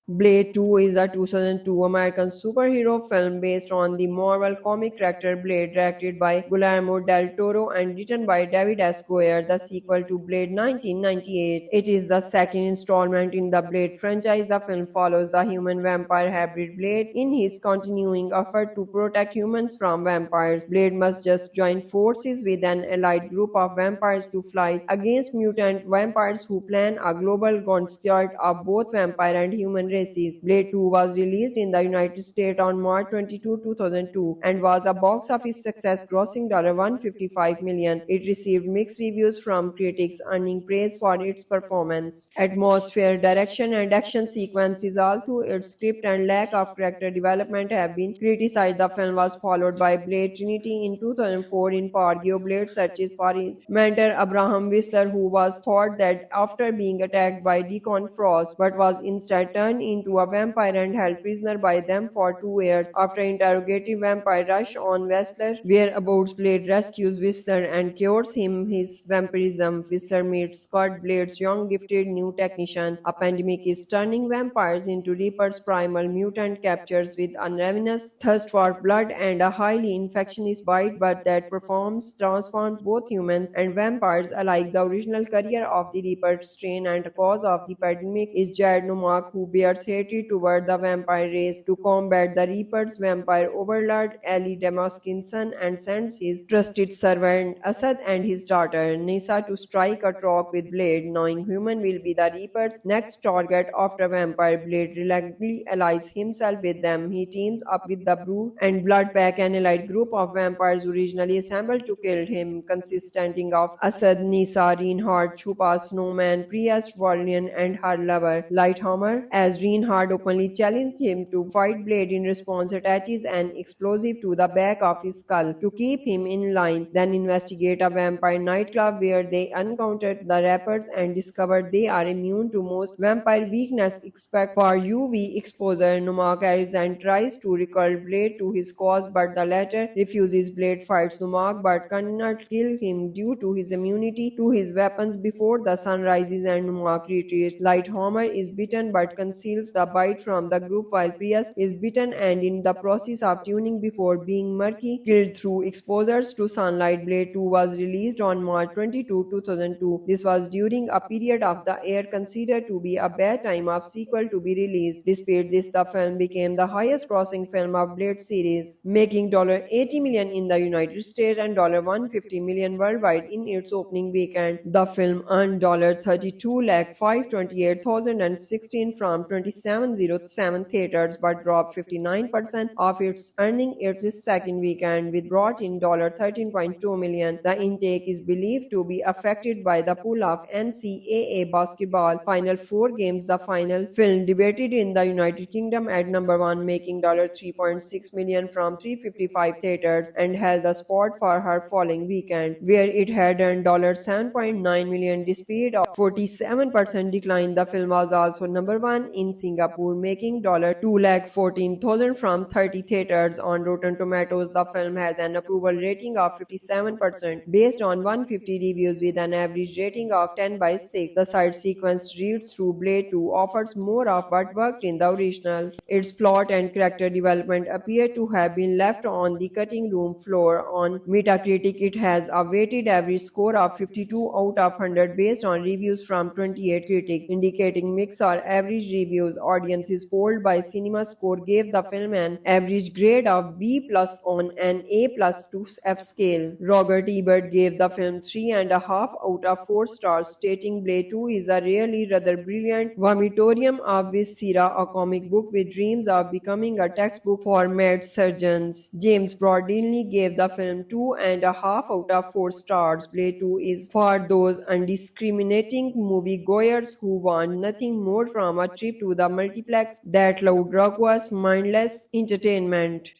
Blade 2 is a 2002 American superhero film based on the Marvel comic character Blade, directed by Guillermo del Toro and written by David S. Goyer, the sequel to Blade 1998. It is the second installment in the Blade franchise. The film follows the human-vampire hybrid Blade in his continuing effort to protect humans from vampires. Blade must just join forces with an allied group of vampires to fight against mutant vampires who plan a global onslaught of both vampire and human races. Blade 2 was released in the United States on March 22, 2002 and was a box office success, grossing $155 million. It received mixed reviews from critics, earning praise for its performance, atmosphere, direction, and action sequences. Although its script and lack of character development have been criticized, the film was followed by Blade Trinity in 2004. In Pargio, Blade searches for his mentor Abraham Whistler, who was thought that after being attacked by Deacon Frost, but was instead turned into a vampire and held prisoner by them for 2 years. After interrogating vampire rush on Whistler, whereabouts Blade rescues Whistler and cures him his vampirism. Whistler meets Scott, Blade's young gifted new technician. A pandemic is turning vampires into Reaper's primal mutant captures with a ravenous thirst for blood and a highly infectious bite, but that transforms both humans and vampires alike. The original career of the Reaper strain and cause of the pandemic is Jared Nomak, who bears Blade's hatred toward the vampire race. To combat the Reapers, vampire overlord Ali Damaskin's son and sends his trusted servant Asad and his daughter Nisa to strike a talk with Blade, knowing human will be the Reaper's next target after vampire. Blade reluctantly allies himself with them. He teams up with the Brood and Blood Pack, an allied group of vampires originally assembled to kill him, consisting of Asad, Nisa, Reinhardt, Chupa, Snowman, Priest, Valiant, and her lover, Lighthammer. As Reinhardt openly challenged him to fight, Blade in response attaches an explosive to the back of his skull to keep him in line, then investigate a vampire nightclub where they encountered the rappers and discovered they are immune to most vampire weakness except for UV exposure. Numak arrives and tries to recall Blade to his cause, but the latter refuses. Blade fights Numak but cannot kill him due to his immunity to his weapons before the sun rises and Numak retreats. Lighthammer is bitten but conceals the bite from the group, while Priest is bitten and in the process of tuning before being murky killed through exposures to sunlight. Blade 2 was released on March 22, 2002. This was during a period of the year considered to be a bad time of sequel to be released. Despite this, the film became the highest grossing film of Blade series, making $80 million in the United States and $150 million worldwide in its opening weekend. The film earned $32,528,016 from 2707 theaters but dropped 59% of its earning its second weekend, with brought in $13.2 million. The intake is believed to be affected by the pull of NCAA basketball Final Four games. The final film debuted in the United Kingdom at number 1, making $3.6 million from 355 theaters, and held the spot for her following weekend, where it had earned $7.9 million. Despite a 47% decline, the film was also number 1 in Singapore, making $214,000 from 30 theaters. On Rotten Tomatoes, the film has an approval rating of 57% based on 150 reviews, with an average rating of 10/6. The side sequence reads through Blade 2 offers more of what worked in the original. Its plot and character development appear to have been left on the cutting room floor. On Metacritic, it has a weighted average score of 52 out of 100 based on reviews from 28 critics, indicating mixed or average reviews. Audiences polled by CinemaScore gave the film an average grade of B+ on an A+ to F scale. Robert Ebert gave the film 3.5 out of 4 stars, stating Blade 2 is a really rather brilliant vomitorium of viscera, a comic book with dreams of becoming a textbook for mad surgeons. James Broadley gave the film 2.5 out of 4 stars. Blade 2 is for those undiscriminating moviegoers who want nothing more from a trip to the multiplex that loud, raucous, mindless entertainment.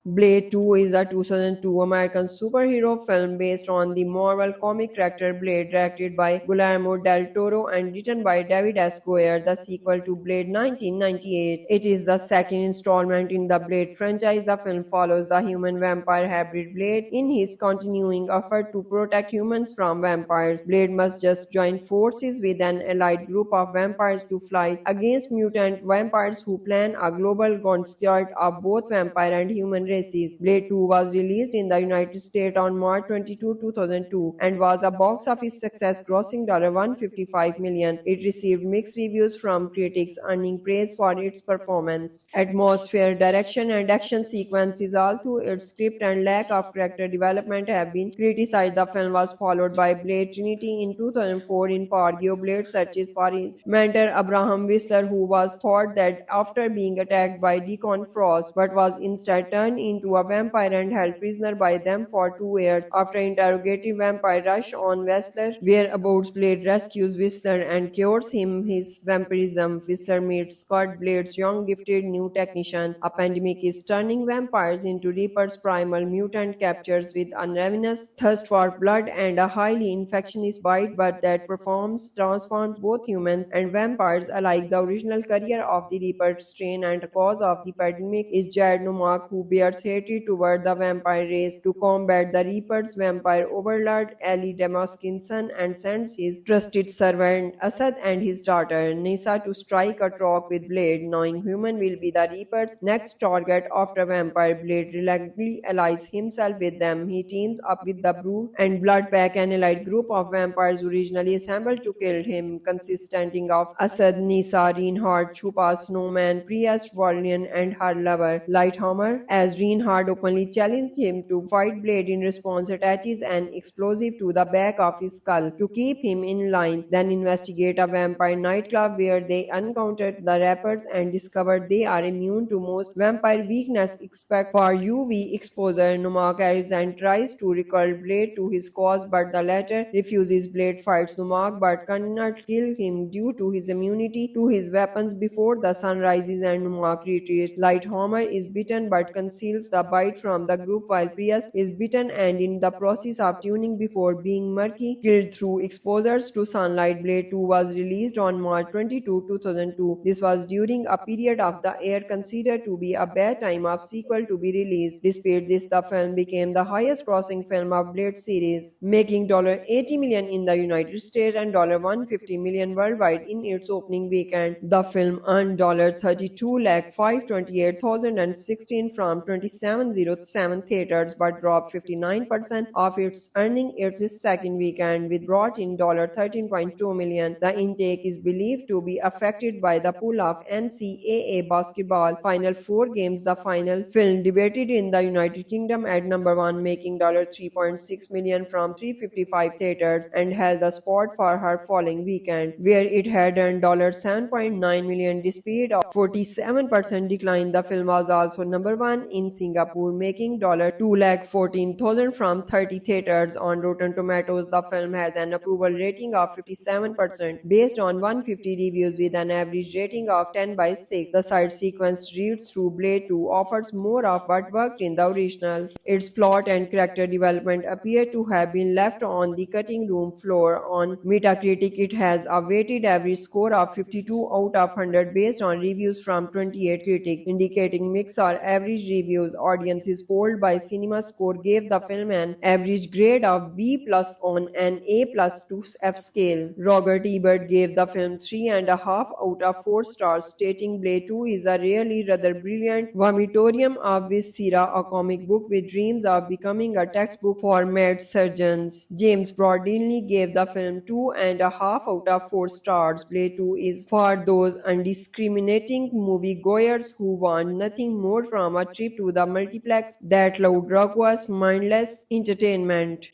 Blade 2 is a 2002 American superhero film based on the Marvel comic character Blade, directed by Guillermo del Toro and written by David S. Goyer, the sequel to Blade 1998. It is the second installment in the Blade franchise. The film follows the human-vampire hybrid Blade in his continuing effort to protect humans from vampires. Blade must just join forces with an allied group of vampires to fight against mutant vampires who plan a global onslaught of both vampire and human races. Blade 2 was released in the United States on March 22, 2002 and was a box office success, grossing $155 million. It received mixed reviews from critics, earning praise for its performance, atmosphere, direction, and action sequences. Although its script and lack of character development have been criticized, the film was followed by Blade Trinity in 2004. In Pargio, Blade searches for his mentor Abraham Whistler, who was thought that after being attacked by Deacon Frost, but was instead turned into a vampire and held prisoner by them for 2 years. After interrogating vampire rush on Whistler, whereabouts Blade rescues Whistler and cures him his vampirism. Whistler meets Scott, Blade's young gifted new technician. A pandemic is turning vampires into Reapers, primal mutant captures with a ravenous thirst for blood and a highly infectious bite, but that transforms both humans and vampires alike. The original career of the Reaper strain and cause of the pandemic is Jared Nomak, who bears Goyer's hatred toward the vampire race to combat the Reapers. Vampire overlord Ali Damaskinson and sends his trusted servant Asad and his daughter Nisa to strike a trap with Blade, knowing human will be the Reaper's next target. After Vampire Blade reluctantly allies himself with them, he teams up with the Brood and Bloodpack, an allied group of vampires originally assembled to kill him, consisting of Asad, Nisa, Reinhardt, Chupa, Snowman, Priest, Valiant, and her lover, Lighthammer. As Reinhardt openly challenged him to fight, Blade in response attaches an explosive to the back of his skull to keep him in line, then investigate a vampire nightclub where they encountered the rappers and discovered they are immune to most vampire weakness except for UV exposure. Numak arrives and tries to recall Blade to his cause, but the latter refuses. Blade fights Numak but cannot kill him due to his immunity to his weapons before the sun rises and Numak retreats. Lighthammer is bitten but conceals the bite from the group, while Prius is bitten and in the process of tuning before being murky killed through exposures to sunlight. Blade 2 was released on March 22, 2002. This was during a period of the year considered to be a bad time of sequel to be released. Despite this, the film became the highest grossing film of Blade series, making $80 million in the United States and $150 million worldwide in its opening weekend. The film earned $32,528,016 from 2707 theaters but dropped 59% of its earning its second weekend, with brought in $13.2 million. The intake is believed to be affected by the pull of NCAA basketball Final Four games. The final film debuted in the United Kingdom at number 1, making $3.6 million from 355 theaters, and held the spot for her following weekend, where it had earned $7.9 million. Despite a 47% decline, the film was also number 1 in Singapore, making $214,000 from 30 theaters. On Rotten Tomatoes, the film has an approval rating of 57% based on 150 reviews, with an average rating of 10/6. The side sequence read through Blade 2 offers more of what worked in the original. Its plot and character development appear to have been left on the cutting room floor. On Metacritic, it has a weighted average score of 52 out of 100 based on reviews from 28 critics, indicating mixed or average reviews. Audiences polled by CinemaScore gave the film an average grade of B+ on an A+ to F scale. Roger Ebert gave the film 3.5 out of 4 stars, stating Blade 2 is a really rather brilliant vomitorium of viscera, a comic book with dreams of becoming a textbook for mad surgeons. James Broadley gave the film 2.5 out of 4 stars. Blade 2 is for those undiscriminating moviegoers who want nothing more from a trip to the multiplex that loud, raucous, mindless entertainment.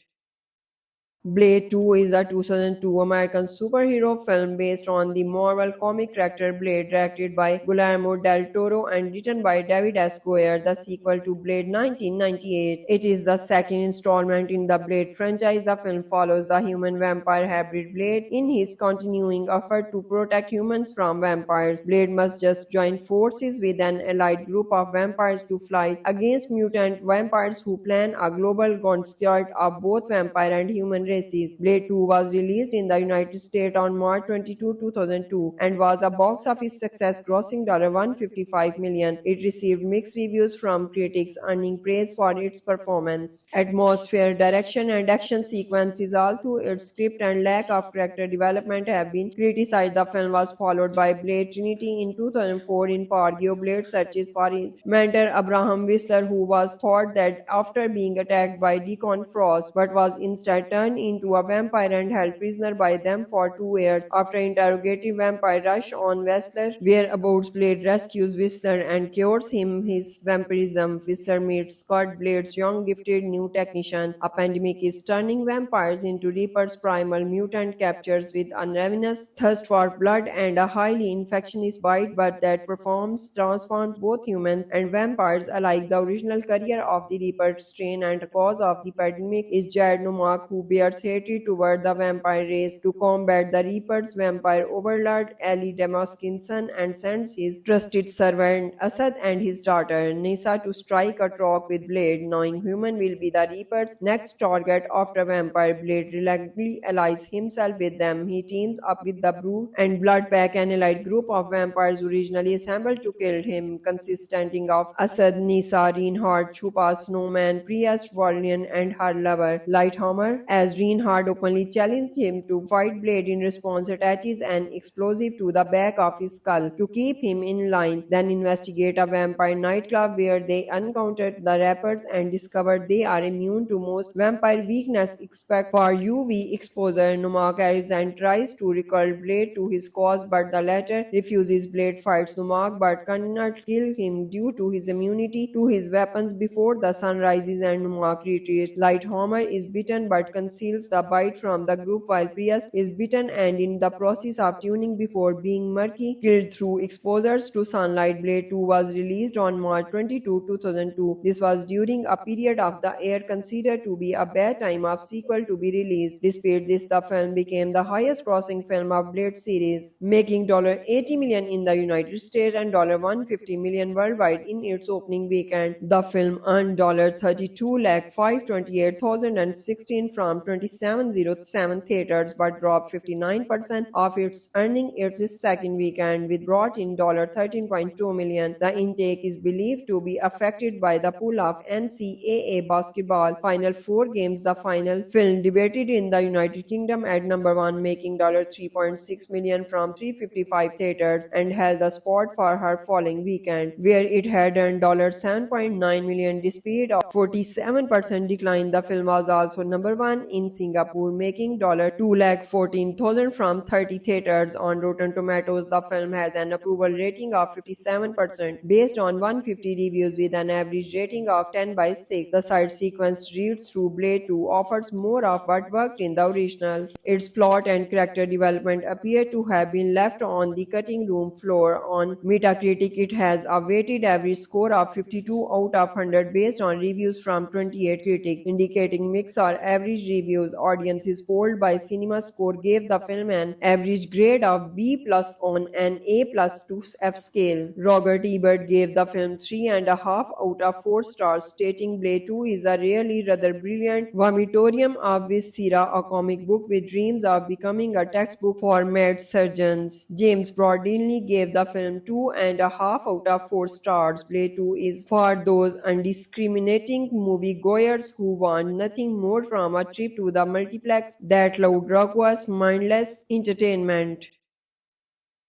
Blade 2 is a 2002 American superhero film based on the Marvel comic character Blade, directed by Guillermo del Toro and written by David S. Goyer, the sequel to Blade 1998. It is the second installment in the Blade franchise. The film follows the human-vampire hybrid Blade in his continuing effort to protect humans from vampires. Blade must just join forces with an allied group of vampires to fight against mutant vampires who plan a global onslaught of both vampire and human races. Blade 2 was released in the United States on March 22, 2002 and was a box office success, grossing $155 million. It received mixed reviews from critics, earning praise for its performance, atmosphere, direction, and action sequences. Although its script and lack of character development have been criticized, the film was followed by Blade Trinity in 2004. In Pargio, Blade searches for his mentor Abraham Whistler, who was thought dead after being attacked by Deacon Frost, but was instead turned into a vampire and held prisoner by them for 2 years. After interrogating vampire rush on Whistler, whereabouts Blade rescues Whistler and cures him his vampirism. Whistler meets Scott, Blade's young gifted new technician. A pandemic is turning vampires into Reapers. Primal mutant captures with a ravenous thirst for blood and a highly infectious bite, but that transforms both humans and vampires alike. The original career of the Reaper strain and cause of the pandemic is Jared Nomak, who bears Bloods' hatred toward the vampire race. To combat the Reapers, vampire overlord Ali Damaskinson and sends his trusted servant Asad and his daughter Nisa to strike a talk with Blade, knowing human will be the Reapers' next target after vampire Blade reluctantly allies himself with them. He teams up with the Brood and Bloodpack, an allied group of vampires originally assembled to kill him, consisting of Asad, Nisa, Reinhardt, Chupa, Snowman, Priest, Valiant, and her lover, Lighthammer. As Reinhardt openly challenged him to fight Blade, in response attaches an explosive to the back of his skull to keep him in line, then investigate a vampire nightclub where they encountered the rappers and discovered they are immune to most vampire weakness except for UV exposure. Numak arrives and tries to recall Blade to his cause, but the latter refuses. Blade fights Numak but cannot kill him due to his immunity to his weapons before the sun rises and Numak retreats. Lighthammer is bitten but conceals the bite from the group, while Prius is bitten and in the process of tuning before being murky killed through exposures to sunlight. Blade 2 was released on March 22, 2002. This was during a period of the year considered to be a bad time of sequel to be released. Despite this, the film became the highest grossing film of Blade series, making $80 million in the United States and $150 million worldwide in its opening weekend. The film earned $32,528,016 from 2707 theaters but dropped 59% of its earning its second weekend, with brought in $13.2 million. The intake is believed to be affected by the pull of NCAA basketball Final Four games. The final film debuted in the United Kingdom at number 1, making $3.6 million from 355 theaters, and held the spot for her following weekend, where it had earned $7.9 million. Despite a 47% decline, the film was also number 1 in Singapore, making $214,000 from 30 theaters. On Rotten Tomatoes, the film has an approval rating of 57% based on 150 reviews, with an average rating of 10/6. The side sequence read through Blade 2 offers more of what worked in the original. Its plot and character development appear to have been left on the cutting room floor. On Metacritic, it has a weighted average score of 52 out of 100 based on reviews from 28 critics, indicating mixed or average reviews. Audiences polled by CinemaScore gave the film an average grade of B+ on an A+ to F scale. Robert Ebert gave the film 3.5 out of 4 stars, stating Blade 2 is a really rather brilliant vomitorium of viscera, a comic book with dreams of becoming a textbook for mad surgeons. James Broadley gave the film 2.5 out of 4 stars. Blade 2 is for those undiscriminating moviegoers who want nothing more from a trip to the multiplex that loud, raucous, mindless entertainment.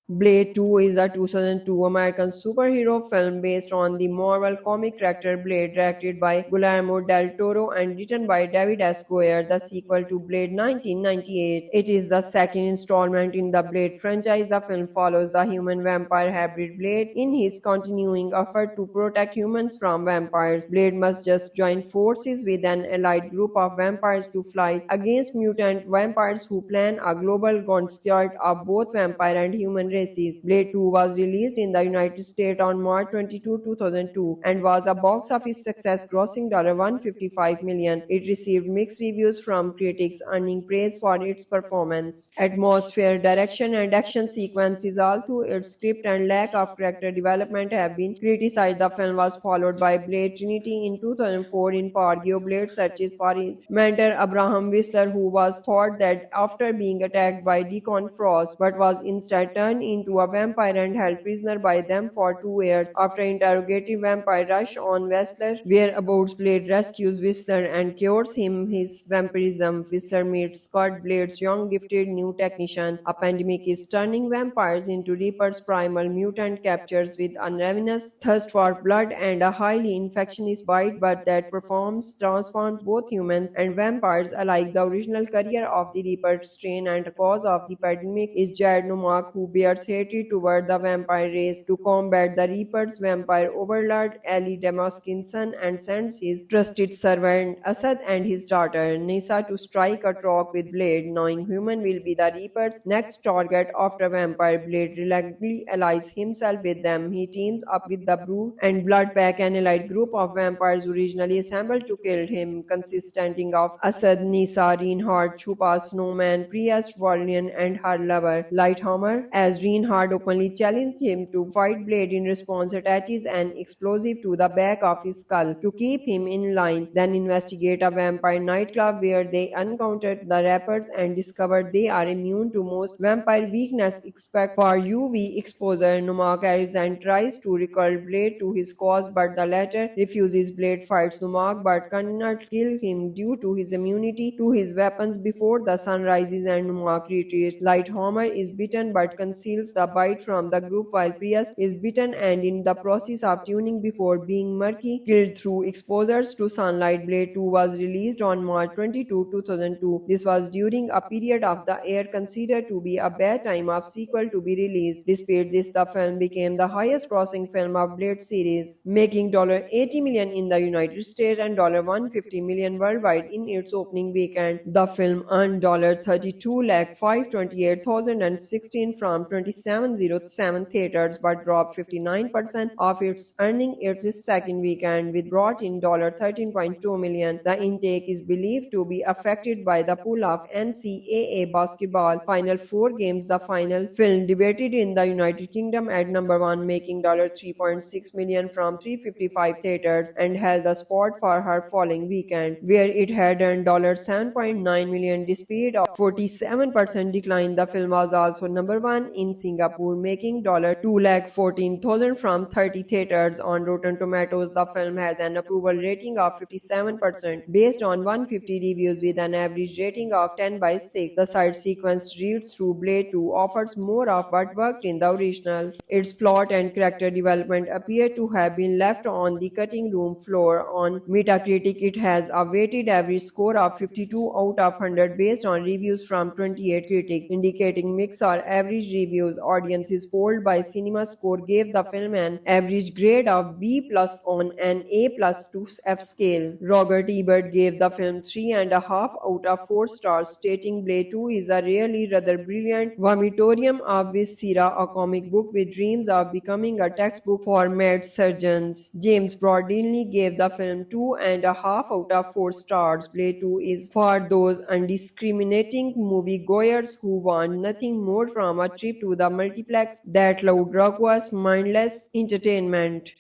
Blade 2 is a 2002 American superhero film based on the Marvel comic character Blade, directed by Guillermo del Toro and written by David S. Goyer, the sequel to Blade 1998. It is the second installment in the Blade franchise. The film follows the human-vampire hybrid Blade in his continuing effort to protect humans from vampires. Blade must just join forces with an allied group of vampires to fight against mutant vampires who plan a global onslaught of both vampire and human races. Blade 2 was released in the United States on March 22, 2002 and was a box office success, grossing $155 million. It received mixed reviews from critics, earning praise for its performance, atmosphere, direction, and action sequences. Although its script and lack of character development have been criticized, the film was followed by Blade Trinity in 2004. In Pargio, Blade searches for his mentor Abraham Whistler, who was thought that after being attacked by Deacon Frost, but was instead turned into a vampire and held prisoner by them for 2 years. After interrogating vampire rush on Whistler, whereabouts Blade rescues Whistler and cures him his vampirism. Whistler meets Scott, Blade's young gifted new technician. A pandemic is turning vampires into Reapers, primal mutant captures with a ravenous thirst for blood and a highly infectious bite, but that transforms both humans and vampires alike. The original career of the Reaper strain and cause of the pandemic is Jared Nomak, who bears Blair's hatred toward the vampire race to combat the Reapers. Vampire overlord Ali Damaskin's son and sends his trusted servant Asad and his daughter Nisa to strike a talk with Blade, knowing human will be the Reaper's next target after vampire. Blade reluctantly allies himself with them. He teams up with the Brood and Blood Pack, an allied group of vampires originally assembled to kill him, consisting of Asad, Nisa, Reinhardt, Chupa, Snowman, Priest, Valiant, and her lover, Lighthammer. As Reinhardt openly challenged him to fight, Blade in response attaches an explosive to the back of his skull to keep him in line, then investigate a vampire nightclub where they encountered the rappers and discovered they are immune to most vampire weakness except for UV exposure. Numak arrives and tries to recall Blade to his cause, but the latter refuses. Blade fights Numak but cannot kill him due to his immunity to his weapons before the sun rises and Numak retreats. Lighthammer is bitten but conceals the bite from the group, while Priest is bitten and in the process of tuning before being murky killed through exposures to sunlight. Blade 2 was released on March 22, 2002. This was during a period of the year considered to be a bad time of sequel to be released. Despite this, the film became the highest grossing film of Blade series, making $80 million in the United States and $150 million worldwide in its opening weekend. The film earned $32,528,016 from 2707 theaters but dropped 59% of its earning its second weekend, with brought in $13.2 million. The intake is believed to be affected by the pull of NCAA basketball Final Four games. The final film debuted in the United Kingdom at number 1, making $3.6 million from 355 theaters, and held the spot for her following weekend, where it had earned $7.9 million. Despite a 47% decline, the film was also number 1 in Singapore, making $214,000 from 30 theaters. On Rotten Tomatoes, the film has an approval rating of 57% based on 150 reviews, with an average rating of 10/6. The side sequence reads through Blade 2 offers more of what worked in the original. Its plot and character development appear to have been left on the cutting room floor. On Metacritic, it has a weighted average score of 52 out of 100 based on reviews from 28 critics, indicating mixed or average reviews. Audiences polled by CinemaScore gave the film an average grade of B+ on an A+ to F scale. Robert Ebert gave the film 3.5 out of 4 stars, stating Blade 2 is a really rather brilliant vomitorium of viscera, a comic book with dreams of becoming a textbook for mad surgeons. James Broadley gave the film 2.5 out of 4 stars. Blade 2 is for those undiscriminating moviegoers who want nothing more from a trip to the multiplex that loud, raucous, mindless entertainment.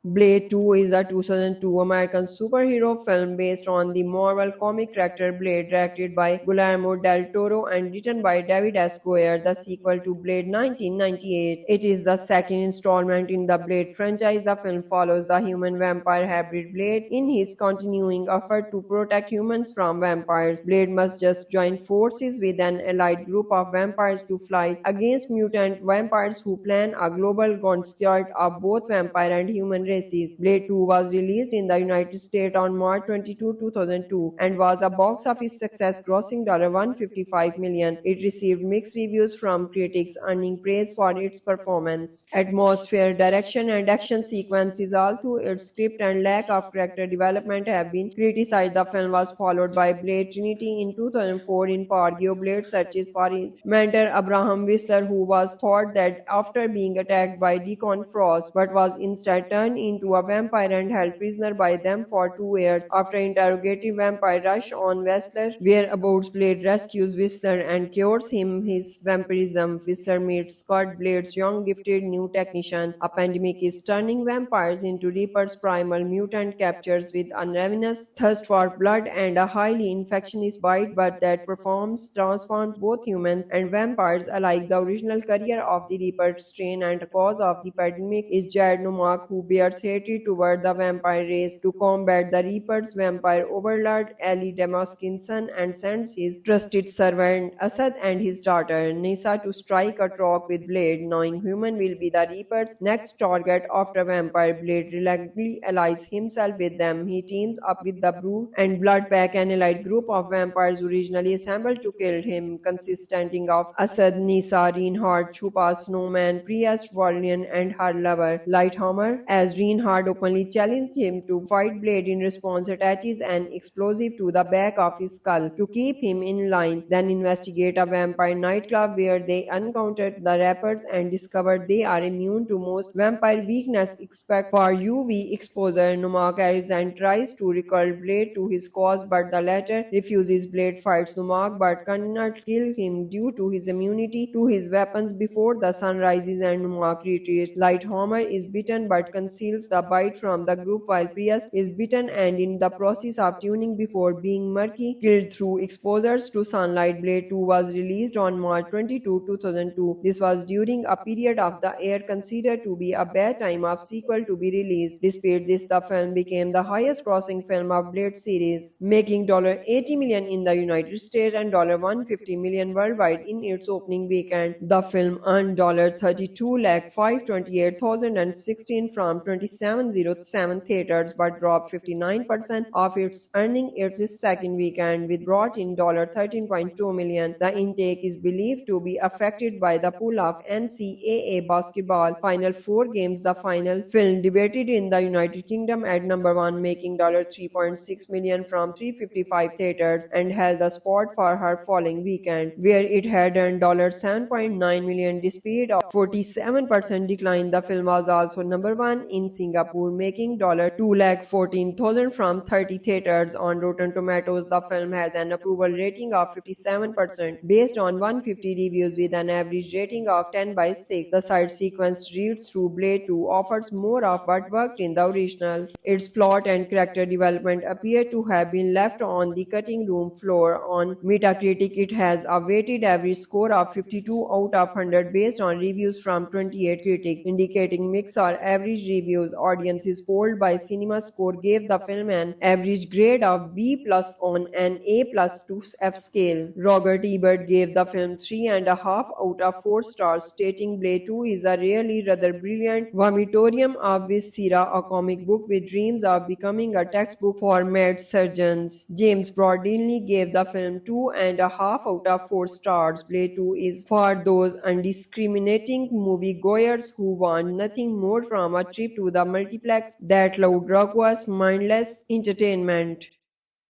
Blade 2 is a 2002 American superhero film based on the Marvel comic character Blade, directed by Guillermo del Toro and written by David S. Goyer, the sequel to Blade 1998. It is the second installment in the Blade franchise. The film follows the human-vampire hybrid Blade in his continuing effort to protect humans from vampires. Blade must just join forces with an allied group of vampires to fight against mutant vampires who plan a global onslaught of both vampire and human races. Blade 2 was released in the United States on March 22, 2002 and was a box office success, grossing $155 million. It received mixed reviews from critics, earning praise for its performance, atmosphere, direction, and action sequences. Although its script and lack of character development have been criticized, the film was followed by Blade Trinity in 2004. In Pargio, Blade searches for his mentor Abraham Whistler, who was thought that after being attacked by Deacon Frost, but was instead turned into a vampire and held prisoner by them for 2 years. After interrogating vampire rush on Whistler, whereabouts Blade rescues Whistler and cures him his vampirism. Whistler meets Scott, Blade's young gifted new technician. A pandemic is turning vampires into Reapers. Primal mutant captures with a ravenous thirst for blood and a highly infectious bite, but that transforms both humans and vampires alike. The original career of the Reaper strain and cause of the pandemic is Jared Nomak, who bears Goyer's hatred toward the vampire race to combat the Reapers. Vampire overlord Ali Damaskinson and sends his trusted servant Asad and his daughter Nisa to strike a trap with Blade, knowing human will be the Reaper's next target after vampire. Blade reluctantly allies himself with them. He teams up with the Brood and Bloodpack, an allied group of vampires originally assembled to kill him, consisting of Asad, Nisa, Reinhardt, Chupa, Snowman, Priest, Valiant, and her lover, Lighthammer. As Reinhardt openly challenged him to fight, Blade in response attaches an explosive to the back of his skull to keep him in line, then investigate a vampire nightclub where they encountered the rappers and discovered they are immune to most vampire weakness except for UV exposure. Numak arrives and tries to recall Blade to his cause, but the latter refuses. Blade fights Numak but cannot kill him due to his immunity to his weapons before the sun rises and Numak retreats. Lighthammer is bitten but conceals the bite from the group, while Prius is bitten and in the process of tuning before being murky killed through exposures to sunlight. Blade 2 was released on March 22, 2002. This was during a period of the year considered to be a bad time of sequel to be released. Despite this, the film became the highest grossing film of Blade series, making $80 million in the United States and $150 million worldwide in its opening weekend. The film earned $32,528,016 from 2707 theaters but dropped 59% of its earning its second weekend, with brought in $13.2 million. The intake is believed to be affected by the pull of NCAA basketball Final Four games. The final film debuted in the United Kingdom at number 1, making $3.6 million from 355 theaters, and held the spot for her following weekend, where it had earned $7.9 million. Despite a 47% decline, the film was also number 1 in Singapore, making $214,000 from 30 theaters. On Rotten Tomatoes, the film has an approval rating of 57% based on 150 reviews, with an average rating of 10/6. The side sequence read through Blade 2 offers more of what worked in the original. Its plot and character development appear to have been left on the cutting room floor. On Metacritic, it has a weighted average score of 52 out of 100 based on reviews from 28 critics, indicating mixed or average reviews. Audiences polled by CinemaScore gave the film an average grade of B+ on an A+ to F scale. Roger Ebert gave the film 3.5 out of 4 stars, stating Blade 2 is a really rather brilliant vomitorium of viscera, a comic book with dreams of becoming a textbook for mad surgeons. James Broadley gave the film 2.5 out of 4 stars. Blade 2 is for those undiscriminating moviegoers who want nothing more from a trip to the multiplex that loud, raucous, mindless entertainment.